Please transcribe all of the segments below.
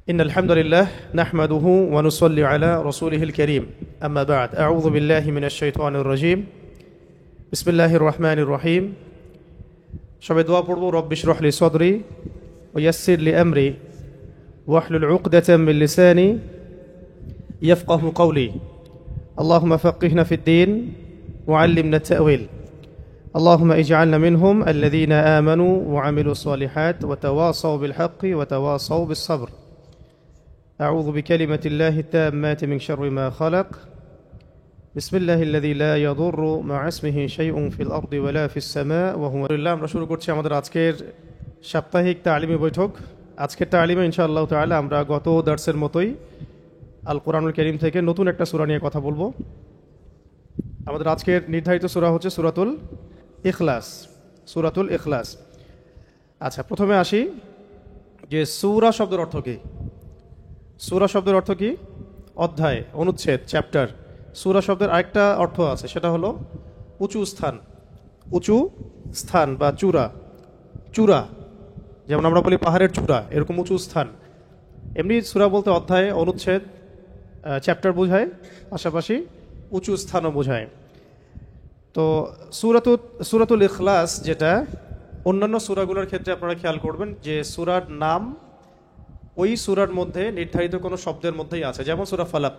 إن الحمد لله نحمده ونصلي على رسوله الكريم أما بعد أعوذ بالله من الشيطان الرجيم بسم الله الرحمن الرحيم সবাই দোয়া পড়ব রব্বি ইশরাহ লি সাদরি ওয়া ইয়াসসির লি আমরি ওয়াহলুল উকদাতাম মিন লিসানি ইয়াফকাহু কওলি اللهم فقهنا في الدين وعلمنا التأويل اللهم اجعلنا منهم الذين آمنوا وعملوا الصالحات وتواصوا بالحق وتواصوا بالصبر أعوذ بكلمة الله التامات من شر ما خلق بسم الله الذي لا يضر مع اسمه شيء في الأرض ولا في السماء وهو الله আমরা শুরু করছি আমাদের আজকের সাপ্তাহিক তালিমি বৈঠক। আজকের তালিমে ইনশাআল্লাহ তাআলা আমরা গত দার্সের মতোই আল কোরআনুল কারীম থেকে নতুন একটা সূরা নিয়ে কথা বলবো। আমাদের আজকের নির্ধারিত সূরা হচ্ছে সূরাতুল ইখলাস। সূরাতুল ইখলাস। আচ্ছা, প্রথমে আসি যে সূরা শব্দের অর্থ কি। সূরা শব্দের অর্থ কি? অধ্যায়, অনুচ্ছেদ, চ্যাপ্টার। সূরা শব্দের আরেকটা অর্থ আছে, সেটা হলো উঁচু স্থান। উঁচু স্থান বা চূড়া। চূড়া যেমন আমরা বলি পাহাড়ের চূড়া, এরকম উঁচু স্থান। এমনি সূরা বলতে অধ্যায়, অনুচ্ছেদ, চ্যাপ্টার বোঝায়, পাশাপাশি উঁচু স্থানও বোঝায়। তো সূরাতুল ইখলাস যেটা, অন্যান্য সূরাগুলোর ক্ষেত্রে আপনারা খেয়াল করবেন যে সূরার নাম ওই সূরার মধ্যে নির্ধারিত কোনো শব্দের মধ্যেই আছে। যেমন সূরা ফালাক,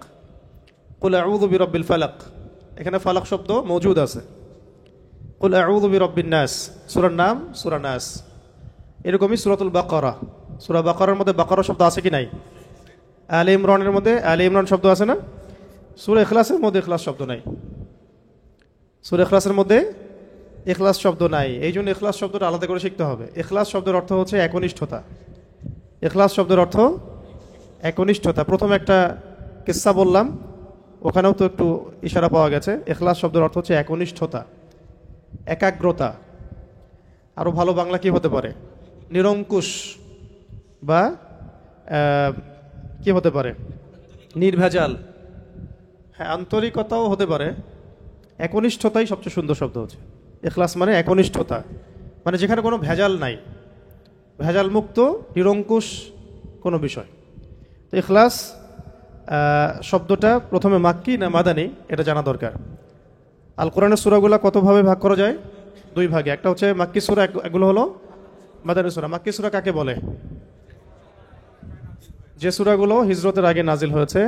কুল আউযু বিরাব্বিল ফালাক, এখানে ফালাক শব্দ মওজুদ আছে। কুল আউযু বিরাব্বিন নাস, সূরার নাম সূরা নাস। এরকমই সূরাতুল বাকারা, সূরা বাকারার মধ্যে বাকারা শব্দ আছে কি নাই? আলে ইমরানের মধ্যে আলে ইমরান শব্দ আছে না? সূরা ইখলাসের মধ্যে ইখলাস শব্দ নাই। সূরা ইখলাসের মধ্যে ইখলাস শব্দ নাই। এই জন্য ইখলাস শব্দটা আলাদা করে শিখতে হবে। ইখলাস শব্দের অর্থ হচ্ছে একনিষ্ঠতা। ইখলাস শব্দের অর্থ একনিষ্ঠতা। প্রথম একটা কিস্সা বললাম, ওখানেও তো একটু ইশারা পাওয়া গেছে। ইখলাস শব্দের অর্থ হচ্ছে একনিষ্ঠতা, একাগ্রতা। আরও ভালো বাংলা কি হতে পারে? নিরঙ্কুশ বা কি হতে পারে? নির্ভেজাল। হ্যাঁ, আন্তরিকতাও হতে পারে। একনিষ্ঠতাই সবচেয়ে সুন্দর শব্দ হচ্ছে। ইখলাস মানে একনিষ্ঠতা, মানে যেখানে কোনো ভেজাল নাই, ভেজাল মুক্ত, নিরঙ্কুশ কোনো বিষয়। তো ইখলাস শব্দটা প্রথমে মাক্কি না মাদানী এটা জানা দরকার। আল কোরআনের সূরাগুলো কতভাবে ভাগ করা যায়? দুই ভাগে। একটা হচ্ছে মাক্কি সূরা, এগুলো হলো মাদানী সূরা। মাক্কি সূরা কাকে বলে? যে সূরাগুলো হিজরতের আগে নাজিল হয়েছে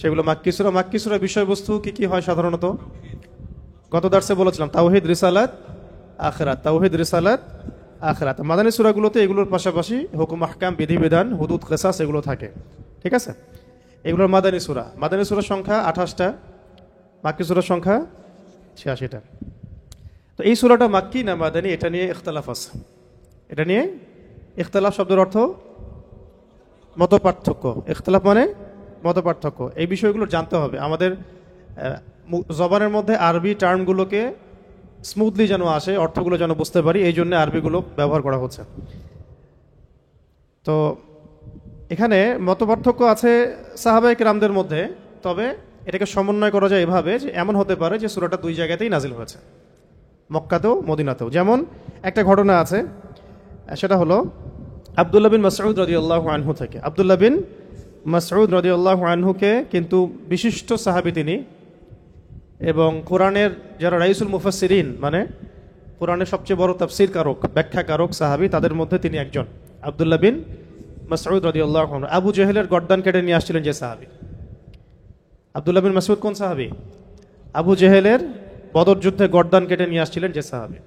সেগুলো মাক্কি সূরা। মাক্কি সূরার বিষয়বস্তু কি কি হয় সাধারণত? গত দার্সে বলেছিলাম তাওহীদ, রিসালাত, আখিরাত। তাওহীদ, রিসালাত, আখিরাত। মাদানী সূরাগুলোতে এগুলোর পাশাপাশি হুকুম, আহকাম, বিধিবিধান, হুদুদ, কিসাস এগুলো থাকে। ঠিক আছে, এগুলোর মাদানী সূরা। মাদানী সূরার সংখ্যা 28টা, মাক্কি সূরার সংখ্যা 86টা। তো এই সূরাটা মাক্কি না মাদানী এটা নিয়ে ইখতিলাফ আছে। এটা নিয়ে ইখতিলাফ শব্দের অর্থ মত পার্থক্য। ইখতিলাফ মানে মত পার্থক্য। এই বিষয়গুলো জানতে হবে। আমাদের জবানের মধ্যে আরবি টার্মগুলোকে স্মুথলি যেন আসে, অর্থগুলো যেন বুঝতে পারি, এই জন্য আরবিগুলো ব্যবহার করা হচ্ছে। তো এখানে মতপার্থক্য আছে সাহাবায়ে কেরামদের মধ্যে। তবে এটাকে সমন্বয় করা যায় এভাবে যে এমন হতে পারে যে সূরাটা দুই জায়গাতেই নাজিল হয়েছে, মক্কাতেও মদিনাতেও। যেমন একটা ঘটনা আছে, সেটা হলো আব্দুল্লাহ বিন মাসউদ রাদিয়াল্লাহু আনহু থেকে। আব্দুল্লাহ বিন মাসউদ রাদিয়াল্লাহু আনহুকে কিন্তু বিশিষ্ট সাহাবী তিনি, এবং কোরআনের যারা রাইসুল মুফাসসিরিন, মানে কোরআনের সবচেয়ে বড় তাফসীর কারক, ব্যাখ্যাকারক সাহাবী, তাদের মধ্যে তিনি একজন। আব্দুল্লাহ বিন মাসউদ রাদিয়াল্লাহু আনহু আবু জেহেলের গর্দান কেটে নিয়ে আসছিলেন যে সাহাবী। আব্দুল্লাহ বিন মাসউদ কোন সাহাবী? আবু জেহেলের বদর যুদ্ধে গর্দান কেটে নিয়ে আসছিলেন যে সাহাবী।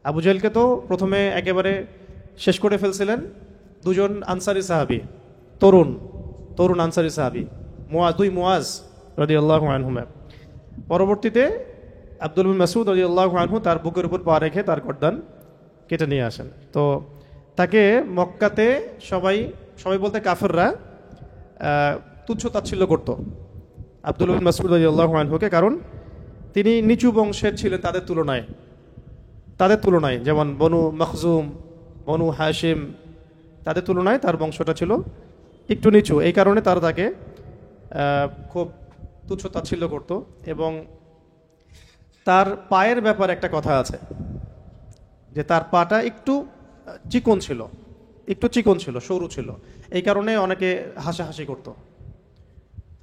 আবু জেহেলকে তো প্রথমে একেবারে শেষ করে ফেলছিলেন দুজন আনসারী সাহাবী, তরুণ তরুণ আনসারী সাহাবী, দুই মুআজ রাদিয়াল্লাহু আনহুমা। পরবর্তীতে আব্দুল্লাহ বিন মাসউদ রাদিয়াল্লাহু আনহু তার বুকের উপর পা রেখে তার গর্দান কেটে নিয়ে আসেন। তো তাকে মক্কাতে সবাই বলতে কাফেররা তুচ্ছ তাচ্ছিল্য করত আব্দুল্লাহ বিন মাসউদ রাদিয়াল্লাহু আনহুকে, কারণ তিনি নিচু বংশের ছিলেন তাদের তুলনায়। যেমন বনু মখজুম, বনু হাশিম, তাদের তুলনায় তার বংশটা ছিল একটু নিচু। এই কারণে তারা তাকে খুব তুচ্ছ তাচ্ছিল্য করত। এবং তার পায়ের ব্যাপারে একটা কথা আছে যে তার পাটা একটু চিকন ছিল, একটু চিকন ছিল, সরু ছিল, এই কারণে অনেকে হাসাহাসি করতো।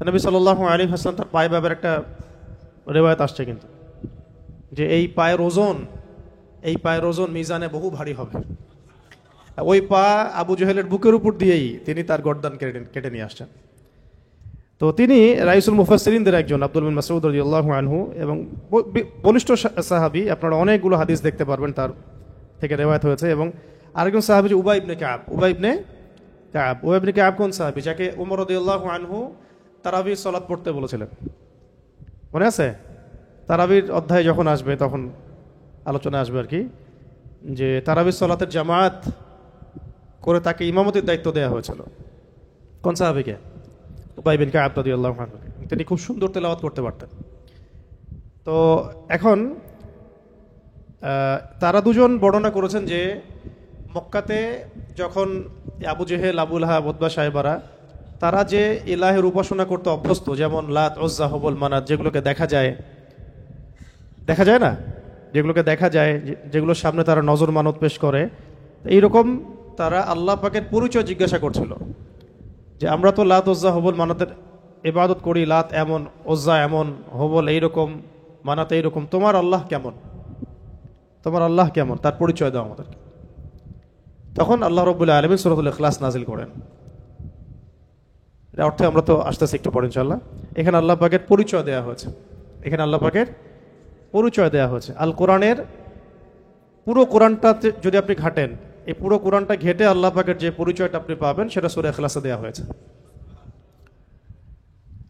নবী সাল্লাল্লাহু আলাইহি ওয়াসাল্লাম তার পায়ে ব্যাপারে একটা রেওয়ায়াত আসছে কিন্তু, যে এই পায়ের ওজন মিজানে বহু ভারী হবে। ওই পা আবু জেহেলের বুকের উপর দিয়েই তিনি তার গর্দান কেটে নিয়ে আসছেন। তো তিনি রাইসুল মুফাসসিরিনদের একজন, আব্দুল বিন মাসউদ রাদিয়াল্লাহু আনহু, এবং বলিষ্ঠ সাহাবী। আপনারা অনেকগুলো হাদিস দেখতে পারবেন তার থেকে রেওয়ায়াত হয়েছে। এবং আরেকজন সাহাবী যে উবাই ইবনে কাব কোন সাহাবী? যাকে উমর রাদিয়াল্লাহু আনহু তারাবির সালাত পড়তে বলেছিলেন, মনে আছে? তারাবির অধ্যায় যখন আসবে তখন আলোচনা আসবে আর কি, যে তারাবির সালাতের জামাত করে তাকে ইমামতির দায়িত্ব দেওয়া হয়েছিল। কোন সাহাবীকে? উবাই বিন কাব রাদিয়াল্লাহু আনহু। তিনি খুব সুন্দর তেলাওয়াত করতে পারতেন। তো এখন তারা দুজন বর্ণনা করেছেন যে মক্কাতে যখন আবু জেহেল, আবু লাহাব, উতবা সাহেবারা তারা যে ইলাহের উপাসনা করতে অভ্যস্ত, যেমন লাত, উজ্জা, হুবল, মানাত, যেগুলোকে দেখা যায় না, যেগুলোকে দেখা যায়, যেগুলোর সামনে তারা নজর মানত পেশ করে, এইরকম তারা আল্লাহ পাকের পরিচয় জিজ্ঞাসা করছিল যে আমরা তো লাত, উজ্জা, হুবল, মানাতের ইবাদত করি, লাত এমন, উজ্জা এমন, হুবল এইরকম, মানাত এইরকম, তোমার আল্লাহ কেমন, তার পরিচয় দাও আমাদেরকে। তখন আল্লাহ রাব্বুল আলামিন সূরাতুল ইখলাস নাজিল করেন। এর অর্থে আমরা তো আসতেছি একটু পরে ইনশাআল্লাহ। এখানে আল্লাহ পাকের পরিচয় দেওয়া হয়েছে। আল কোরআনের পুরো কোরআনটাতে যদি আপনি ঘাটেন, এই পুরো কোরআনটা ঘেটে আল্লাহ পাকের যে পরিচয়টা আপনি পাবেন সেটা সূরা ইখলাসে দেওয়া হয়েছে।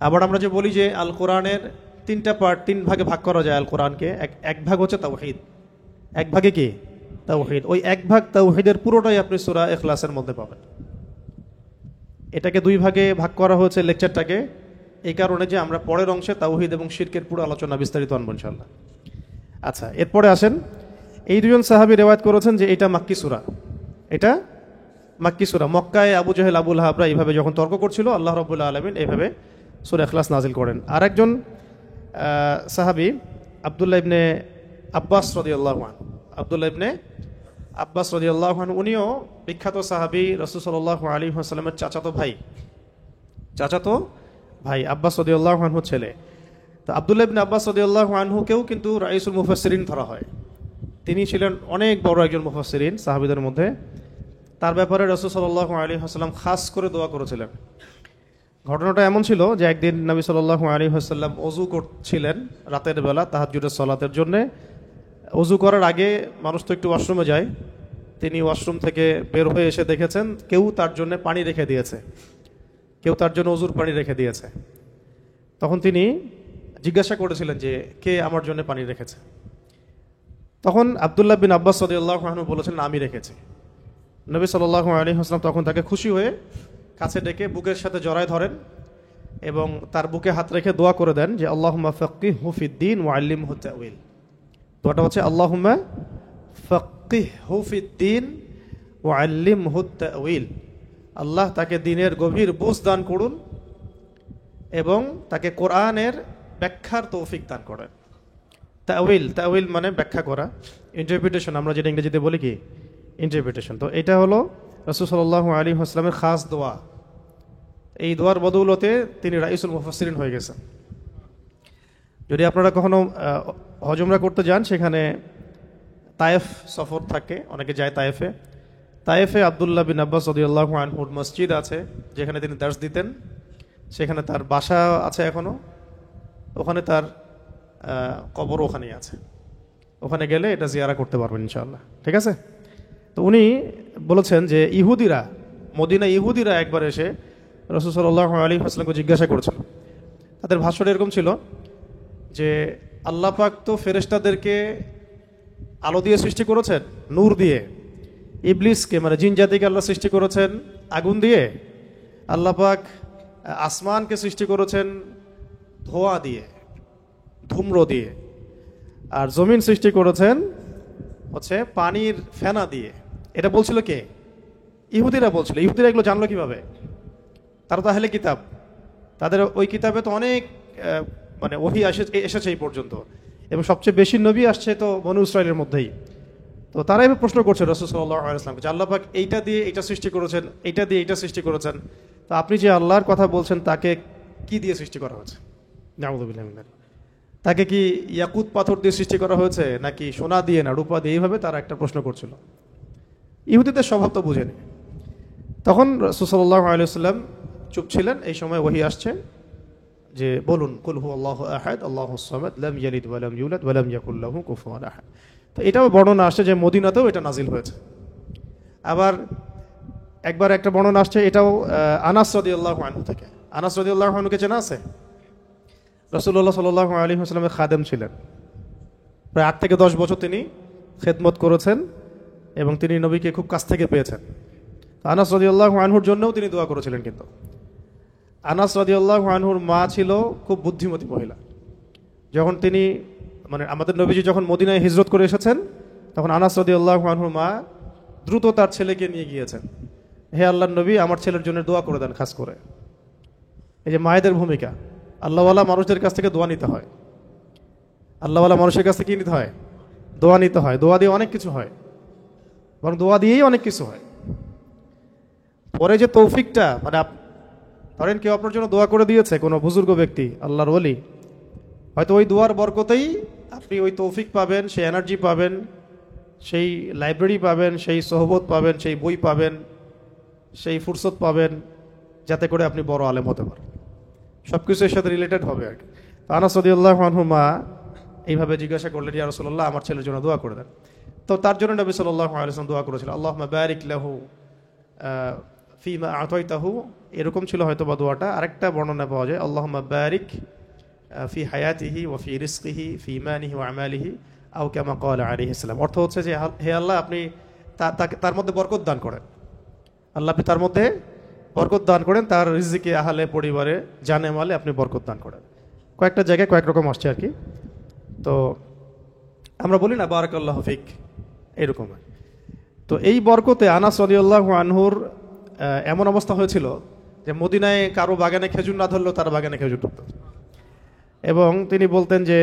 আবার আমরা যে বলি যে আল কোরআনের 3টা পার্ট, 3 ভাগে ভাগ করা যায় আল কোরআনকে। এক ভাগ হচ্ছে তাওহীদ, এক ভাগে কি? তাওহীদ। ওই এক ভাগ তাওহীদের পুরোটাই আপনি সূরা ইখলাসের মধ্যে পাবেন। এটাকে 2 ভাগে ভাগ করা হয়েছে লেকচারটাকে, এই কারণে যে আমরা পরের অংশে তাওহীদ এবং শিরকের পুরো আলোচনা বিস্তারিত আনবো ইনশাআল্লাহ। আচ্ছা, এরপরে আসেন, এই দুজন সাহাবী রিওয়ায়াত করেছেন যে এটা মাক্কি সূরা। মক্কায় আবু জেহেল, আবু লাহাবরা এইভাবে যখন তর্ক করছিল, আল্লাহ রাব্বুল আলামিন এইভাবে সূরা ইখলাস নাজিল করেন। আরেকজন সাহাবী আব্দুল্লাহ ইবনে আব্বাস রাদিয়াল্লাহু আনহু, উনিও বিখ্যাত সাহাবী, রাসূল সাল্লাল্লাহু আলাইহি ওয়াসাল্লামের চাচাতো ভাই আব্বাস রাদিয়াল্লাহু আনহু ছেলে। তো আব্দুল্লাহ ইবনে আব্বাস রাদিয়াল্লাহু আনহুকেও কিন্তু রাইসুল মুফাসসিরিন ধরা হয়। তিনি ছিলেন অনেক বড় একজন মুফাসসিরিন সাহাবীদের মধ্যে। তার ব্যাপারে রাসূল সাল্লাল্লাহু আলাইহি ওয়াসাল্লাম খাস করে দোয়া করেছিলেন। ঘটনাটা এমন ছিল যে একদিন নবী সাল্লাল্লাহু আলাইহি ওয়াসাল্লাম ওযু করছিলেন রাতের বেলা তাহাজ্জুদের সালাতের জন্য। ওযু করার আগে মানুষ তো একটু ওয়াশরুমে যায়, তিনি ওয়াশরুম থেকে বের হয়ে এসে দেখেছেন কেউ তার জন্য পানি রেখে দিয়েছে, কেউ তার জন্য ওযুর পানি রেখে দিয়েছে। তখন তিনি জিজ্ঞাসা করেছিলেন যে কে আমার জন্য পানি রেখেছে। তখন আব্দুল্লাহ বিন আব্বাস রাদিয়াল্লাহু আনহু বলেছিলেন আমি রেখেছি। নবী সাল্লাল্লাহু আলাইহি ওয়াসাল্লাম তখন তাকে খুশি হয়ে কাছে ডেকে বুকের সাথে জড়ায় ধরেন এবং তার বুকে হাত রেখে দোয়া করে দেন যে আল্লাহুম্মা ফাক্কিহহু ফিদ্দীন ওয়া আল্লিমহু তা'ওয়িল। দোয়াটা হচ্ছে আল্লাহুম্মা ফাক্কিহহু ফিদ্দীন ওয়া আল্লিমহু তা'ওয়িল। আল্লাহ তাকে দ্বীনের গভীর বুঝ দান করুন এবং তাকে কোরআনের ব্যাখ্যার তৌফিক দান করেন। তা'ওয়িল মানে ব্যাখ্যা করা, ইন্টারপ্রিটেশন, আমরা যেটা ইংরেজিতে বলি কি ইন্টারপ্রিটেশন। তো এটা হলো রাসূল সাল্লাল্লাহু আলাইহি ওয়াসাল্লামের খাস দোয়া। এই দোয়ার বদৌলতে তিনি রাইসুল মুফাসসিরিন হয়ে গেছেন। যদি আপনারা কখনো হজ-উমরা করতে যান, সেখানে তায়েফ সফর থাকে, অনেকে যায় তায়েফে আব্দুল্লাহ বিন আব্বাস রাদিয়াল্লাহু আনহুর মসজিদ আছে, যেখানে তিনি দার্স দিতেন। সেখানে তার বাসা আছে এখনো, ওখানে তার কবর ওখানেই আছে। ওখানে গেলে এটা জিয়ারা করতে পারবেন ইনশাআল্লাহ, ঠিক আছে? তো উনি বলেছেন যে মদিনা ইহুদিরা একবার এসে রাসূল সাল্লাল্লাহু আলাইহি ওয়াসাল্লামকে জিজ্ঞাসা করেছিল। তাদের ভাষ্যটা এরকম ছিল যে আল্লাহ পাক তো ফেরেশতাদেরকে আলো দিয়ে সৃষ্টি করেছেন, নূর দিয়ে। ইবলিসকে মানে জিন জাতিকে আল্লাহ সৃষ্টি করেছেন আগুন দিয়ে। আল্লাহ পাক আসমানকে সৃষ্টি করেছেন ধোঁয়া দিয়ে, ধূম্র দিয়ে। আর জমিন সৃষ্টি করেছেন হচ্ছে পানির ফেনা দিয়ে। এটা বলছিল কে? ইহুদিরা বলছিল। ইহুদিরা এগুলো জানলো কিভাবে? তারা তো আহলে কিতাব, তাদের ওই কিতাবে তো অনেক মানে ওহী এসেছে এই পর্যন্ত, এবং সবচেয়ে বেশি নবী আসছে তো বনু ইসরাইলের মধ্যেই। তো তো তারাই প্রশ্ন করছে রাসূল সাল্লাল্লাহু আলাইহি ওয়াসাল্লামকে যে আল্লাহ পাক এইটা দিয়ে এইটা সৃষ্টি করেছেন, এইটা দিয়ে এইটা সৃষ্টি করেছেন, তো আপনি যে আল্লাহর কথা বলছেন তাকে কি দিয়ে সৃষ্টি করা হয়েছে? নাউযুবিল্লাহি মিন যালিক। তাকে কি ইয়াকুত পাথর দিয়ে সৃষ্টি করা হয়েছে নাকি সোনা দিয়ে না রূপা দিয়ে? এইভাবে তারা একটা প্রশ্ন করছিল। ইহুদিদের স্বভাব তো বুঝেনি। তখন রাসূল সাল্লাল্লাহু আলাইহি ওয়াসাল্লাম চুপ ছিলেন। এই সময় ওহী আসছে যে বলুন কুল হুয়াল্লাহু আহাদ আল্লাহুস সামাদ লাম ইয়ালিদ ওয়া লাম ইউলাদ ওয়া লাম ইয়াকুল লাহু কুফুয়ান আহাদ। তো এটাও বর্ণনা আসছে যে মদিনাতেও এটা নাজিল হয়েছে। আবার একবার একটা বর্ণনা আসছে, এটাও আনাস রাদিয়াল্লাহু আনহু থেকে। আনাস রাদিয়াল্লাহু আনহুকে চেনা আছে? রাসূলুল্লাহ সাল্লাল্লাহু আলাইহি ওয়াসাল্লামের খাদেম ছিলেন। প্রায় 8 থেকে 10 বছর তিনি খেদমত করেছেন এবং তিনি নবীকে খুব কাছ থেকে পেয়েছেন। আনাস রাদিয়াল্লাহু আনহুর জন্যও তিনি দোয়া করেছিলেন। কিন্তু আনাস রাদিয়াল্লাহু আনহুর মা ছিল খুব বুদ্ধিমতী মহিলা। যখন তিনি আমাদের নবীজি যখন মদিনায় হিজরত করে এসেছেন, তখন আনাস রাদিয়াল্লাহু আনহুর মা দ্রুত তার ছেলেকে নিয়ে গিয়েছেন, হে আল্লাহর নবী আমার ছেলের জন্য দোয়া করে দেন। খাস করে এই যে মায়েদের ভূমিকা, আল্লাহওয়ালা মানুষদের কাছ থেকে দোয়া নিতে হয়। আল্লাহওয়ালা মানুষের কাছ থেকে কি নিতে হয়? দোয়া নিতে হয়। দোয়া দিয়ে অনেক কিছু হয়, বরং দোয়া দিয়েই অনেক কিছু হয়। পরে যে তৌফিকটা ধরেন কেউ আপনার জন্য দোয়া করে দিয়েছে, কোনো বুজুর্গ ব্যক্তি, আল্লাহর ওলি, হয়তো ওই দোয়ার বরকতেই আপনি ওই তৌফিক পাবেন, সেই এনার্জি পাবেন, সেই লাইব্রেরি পাবেন, সেই সোহবত পাবেন, সেই বই পাবেন, সেই ফুরসত পাবেন, যাতে করে আপনি বড় আলেম হতে পারেন। সব কিছু এর সাথে রিলেটেড হবে আর কি। তো আনাস রাদিয়াল্লাহু আনহু মা এইভাবে জিজ্ঞাসা করলেন, ইয়া রাসূলুল্লাহ আমার ছেলের জন্য দোয়া করে দেন। তো তার জন্য নবী সাল্লাল্লাহু আলাইহি ওয়াসাল্লাম দোয়া করেছিলেন, আল্লাহুম্মা বারিক লাহু ফিমা আতাইতাহু। এরকম ছিল হয়তো বা দোয়াটা। আরেকটা বর্ণনা পাওয়া যায়, আল্লাহুম্মা বারিক ফি হায়াতিহি ওয়া ফি রিজকিহি ফি ইমানিহি ওয়া আমালিহি আও কামা ক্বালা আলাইহিস সালাম। অর্থ হচ্ছে যে হে আল্লাহ আপনি তার মধ্যে বরকত দান করেন। আল্লাহ আপনি তার মধ্যে বরকত দান করেন, তার রিজিকে, আহলে, পরিবারে, জানে মালে আপনি বরকত দান করেন। কয়েকটা জায়গায় কয়েক রকম আসছে আর কি। তো আমরা বলি না বারাকাল্লাহু ফিক, এরকম। তো এই বরকতে আনাস রাদিয়াল্লাহু আনহুর এমন অবস্থা হয়েছিল যে মদিনায় কারো বাগানে খেজুর না ধরলেও তার বাগানে খেজুর ধরত। এবং তিনি বলতেন যে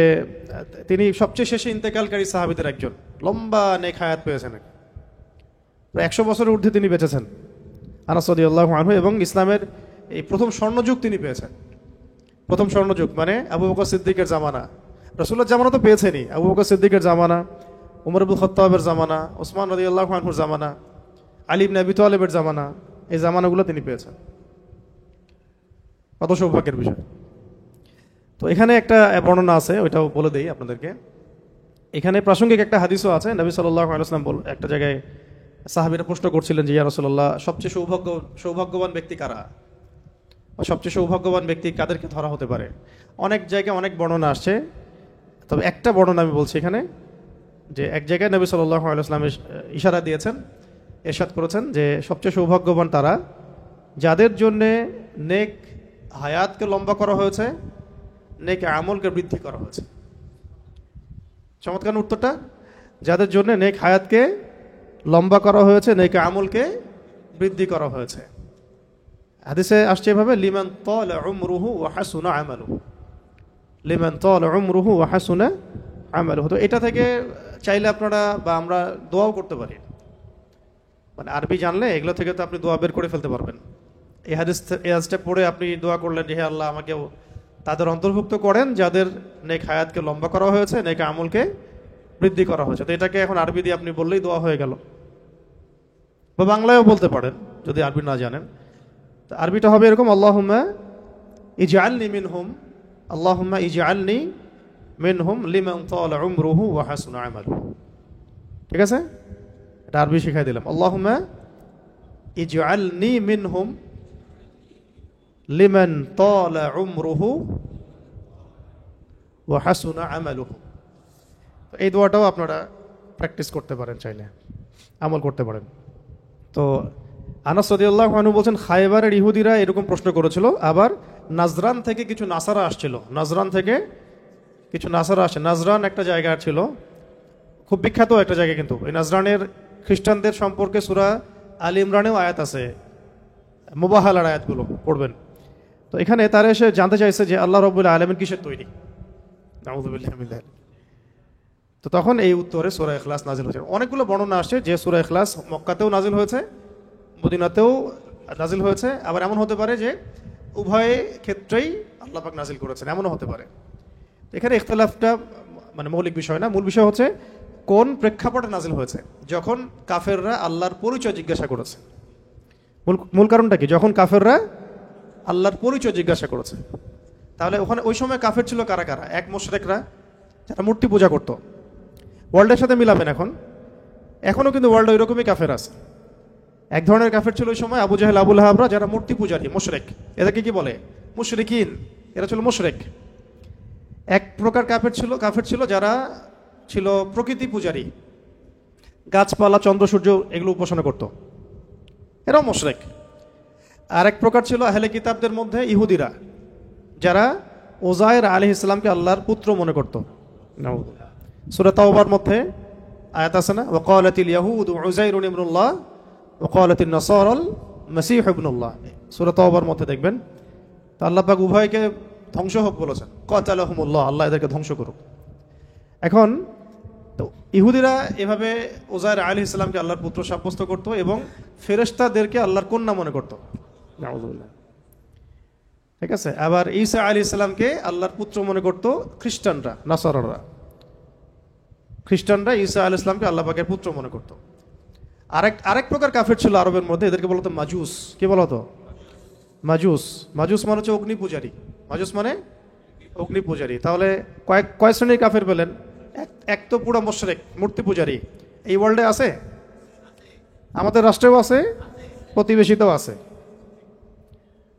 তিনি সবচেয়ে শেষে ইন্তেকালকারী সাহাবীদের একজন, লম্বা নেক হায়াত পেয়েছেন, প্রায় 100 বছরের ঊর্ধ্বে তিনি বেঁচেছেন আনাস রাদিয়াল্লাহু আনহু। এবং ইসলামের এই প্রথম স্বর্ণযুগ তিনি পেয়েছেন। প্রথম স্বর্ণযুগ মানে আবু বকর সিদ্দিকের জামানা, রাসূলুল্লাহর জামানা তো পেয়েছেনই, আবু বকর সিদ্দিকের জামানা, উমর ইবনে খাত্তাবের জামানা, ওসমান রাদিয়াল্লাহু আনহুর জামানা, আলী ইবনে আবি তালেবের জামানা, এই জামানাগুলো তিনি পেয়েছেন। কত সৌভাগ্যের বিষয়। তো এখানে একটা বর্ণনা আছে, ওইটাও বলে দেই আপনাদেরকে। এখানে প্রাসঙ্গিক একটা হাদিসও আছে। নবী সাল্লাল্লাহু আলাইহি ওয়াসাল্লাম একটা জায়গায় সাহাবীরা প্রশ্ন করছিলেন যে ইয়া রাসূলুল্লাহ সবচেয়ে সৌভাগ্যবান ব্যক্তি কারা, সবচেয়ে সৌভাগ্যবান ব্যক্তি কাদেরকে ধরা হতে পারে? অনেক জায়গায় অনেক বর্ণনা আসছে, তবে একটা বর্ণনা আমি বলছি এখানে, যে এক জায়গায় নবী সাল্লাল্লাহু আলাইহি ওয়াসাল্লাম ইশারা দিয়েছেন, ইরশাদ করেছেন যে সবচেয়ে সৌভাগ্যবান তারা যাদের জন্যে নেক হায়াতকে লম্বা করা হয়েছে, নেক আমলকে বৃদ্ধি করা হয়েছে। চমৎকার উত্তরটা, যাদের জন্য নেক হায়াতকে লম্বা করা হয়েছে, নেক আমলকে বৃদ্ধি করা হয়েছে। হাদিসে আসছে এভাবে, লিমান তালা উমরুহু ওয়া হাসুনা আমালুহু, লিমান তালা উমরুহু ওয়া হাসুনা আমালুহু। তো এটা থেকে চাইলে আপনারা বা আমরা দোয়াও করতে পারি। আরবি জানলে এগুলো থেকে তো আপনি দোয়া বের করে ফেলতে পারবেন। এই হাদিসটা পড়ে আপনি দোয়া করলেন যে হে আল্লাহ আমাকেও তাদের অন্তর্ভুক্ত করেন যাদের নেক হায়াতকে লম্বা করা হয়েছে, নেক আমলকে বৃদ্ধি করা হয়েছে। তো এটাকে এখন আরবি দিয়ে আপনি বললেই দোয়া হয়ে গেল, বা বাংলায়ও বলতে পারেন যদি আরবি না জানেন। তো আরবিটা হবে এরকম, আল্লাহুম্মা ইজআলনি মিনহুম, আল্লাহুম্মা ইজআলনি মিনহুম লিমান তালা উমরুহু ওয়া হাসুনা আমালুহু। ঠিক আছে, এটা আরবি শিখাই দিলাম। আল্লাহুম্মা ইজআলনি মিনহুম লিমান তালা উমরুহু ওয়া হাসুনা আমালুহু। এই দোয়াটাও আপনারা প্র্যাকটিস করতে পারেন, চাইলে আমল করতে পারেন। তো আনাস রাদিয়াল্লাহু আনহু বলছেন খায়বারের ইহুদিরা এরকম প্রশ্ন করেছিল। আবার নাজরান থেকে কিছু নাসারা আসছিল, নাজরান থেকে কিছু নাসারা আসে। নাজরান একটা জায়গা ছিল, খুব বিখ্যাত একটা জায়গা। কিন্তু এই নাজরানের খ্রিস্টানদের সম্পর্কে সূরা আল ইমরানেও আয়াত আছে, মুবাহালার আয়াতগুলো পড়বেন। তো এখানে তারা এসে জানতে চাইছে যে আল্লাহ রাব্বুল আলামিন কিসের তৈরি। নাউযুবিল্লাহি মিন যালিক। তো তখন এই উত্তরে সূরা ইখলাস নাজিল হয়েছে। অনেকগুলো বর্ণনা আসছে যে সূরা ইখলাস মক্কাতেও নাজিল হয়েছে, মদিনাতেও নাজিল হয়েছে, আবার এমন হতে পারে যে উভয় ক্ষেত্রেই আল্লাহ পাক নাজিল করেছেন, এমনও হতে পারে। এখানে ইখতিলাফটা মানে মৌলিক বিষয় না, মূল বিষয় হচ্ছে কোন প্রেক্ষাপটে নাজিল হয়েছে। যখন কাফেররা আল্লাহর পরিচয় জিজ্ঞাসা করেছে, মূল কারণটা কি? যখন কাফেররা আল্লাহর পরিচয় জিজ্ঞাসা করেছে, তাহলে ওখানে ওই সময় কাফের ছিল কারা কারা? এক, মুশরিকরা যারা মূর্তি পূজা করত। ওয়ার্ল্ডের সাথে মিলাবেন, এখনও কিন্তু ওয়ার্ল্ডে ওইরকমই কাফের আছে। এক ধরনের কাফের ছিল ওই সময় আবু জাহেল, আবু লাহাবরা, যারা মূর্তি পূজারী, মুশরিক। এদেরকে কি বলে? মুশরিকিন। এরা ছিল মুশরিক। এক প্রকার কাফের ছিল যারা ছিল প্রকৃতি পূজারী, গাছপালা, চন্দ্র সূর্য এগুলো উপাসনা করত, এরাও মুশরিক। আর এক প্রকার ছিল আহলে কিতাবদের মধ্যে ইহুদিরা, যারা উযায়ের আলাইহিস সালামকে আল্লাহর পুত্র মনে করত। সূরা তাওবার মধ্যে আয়াত আছে না, ওয়াকালাতিল ইয়াহুদু উযাইরুন ইবনুল্লাহ ওয়াকালাতিন নাসারাল মাসীহু ইবনুল্লাহ। সূরা তাওবার মধ্যে দেখবেন তো আল্লাহ পাক উভয়কে ধ্বংস হোক বলেছেন, কাতালাহুমুল্লাহ, আল্লাহ এদেরকে ধ্বংস করুক। এখন তো ইহুদিরা এভাবে উযায়ের আলাইহিস সালামকে আল্লাহর পুত্র সাব্যস্ত করত এবং ফেরেশতাদেরকে আল্লাহর কন্যা মনে করত। নাউযুবিল্লাহ। ঠিক আছে। আবার ঈসা আলাইহিস সালামকে আল্লাহর পুত্র মনে করত খ্রিস্টানরা, নাসারারা। খ্রিস্টানরা ঈসা আলাইহিস সালামকে আল্লাহ পাকের পুত্র মনে করত। আরেক প্রকার কাফের ছিল আরবের মধ্যে, এদেরকে বলতো মাজুস। কি বলতো? মাজুস। মাজুস মানে হচ্ছে অগ্নি পূজারী। মাজুস মানে অগ্নি পূজারী। তাহলে কয় শ্রেণীর কাফের পেলেন? এক তো পুরো মুশরিক, মূর্তি পূজারী। এই ওয়ার্ল্ডে আছে, আমাদের রাষ্ট্রেও আছে, প্রতিবেশীতেও আছে।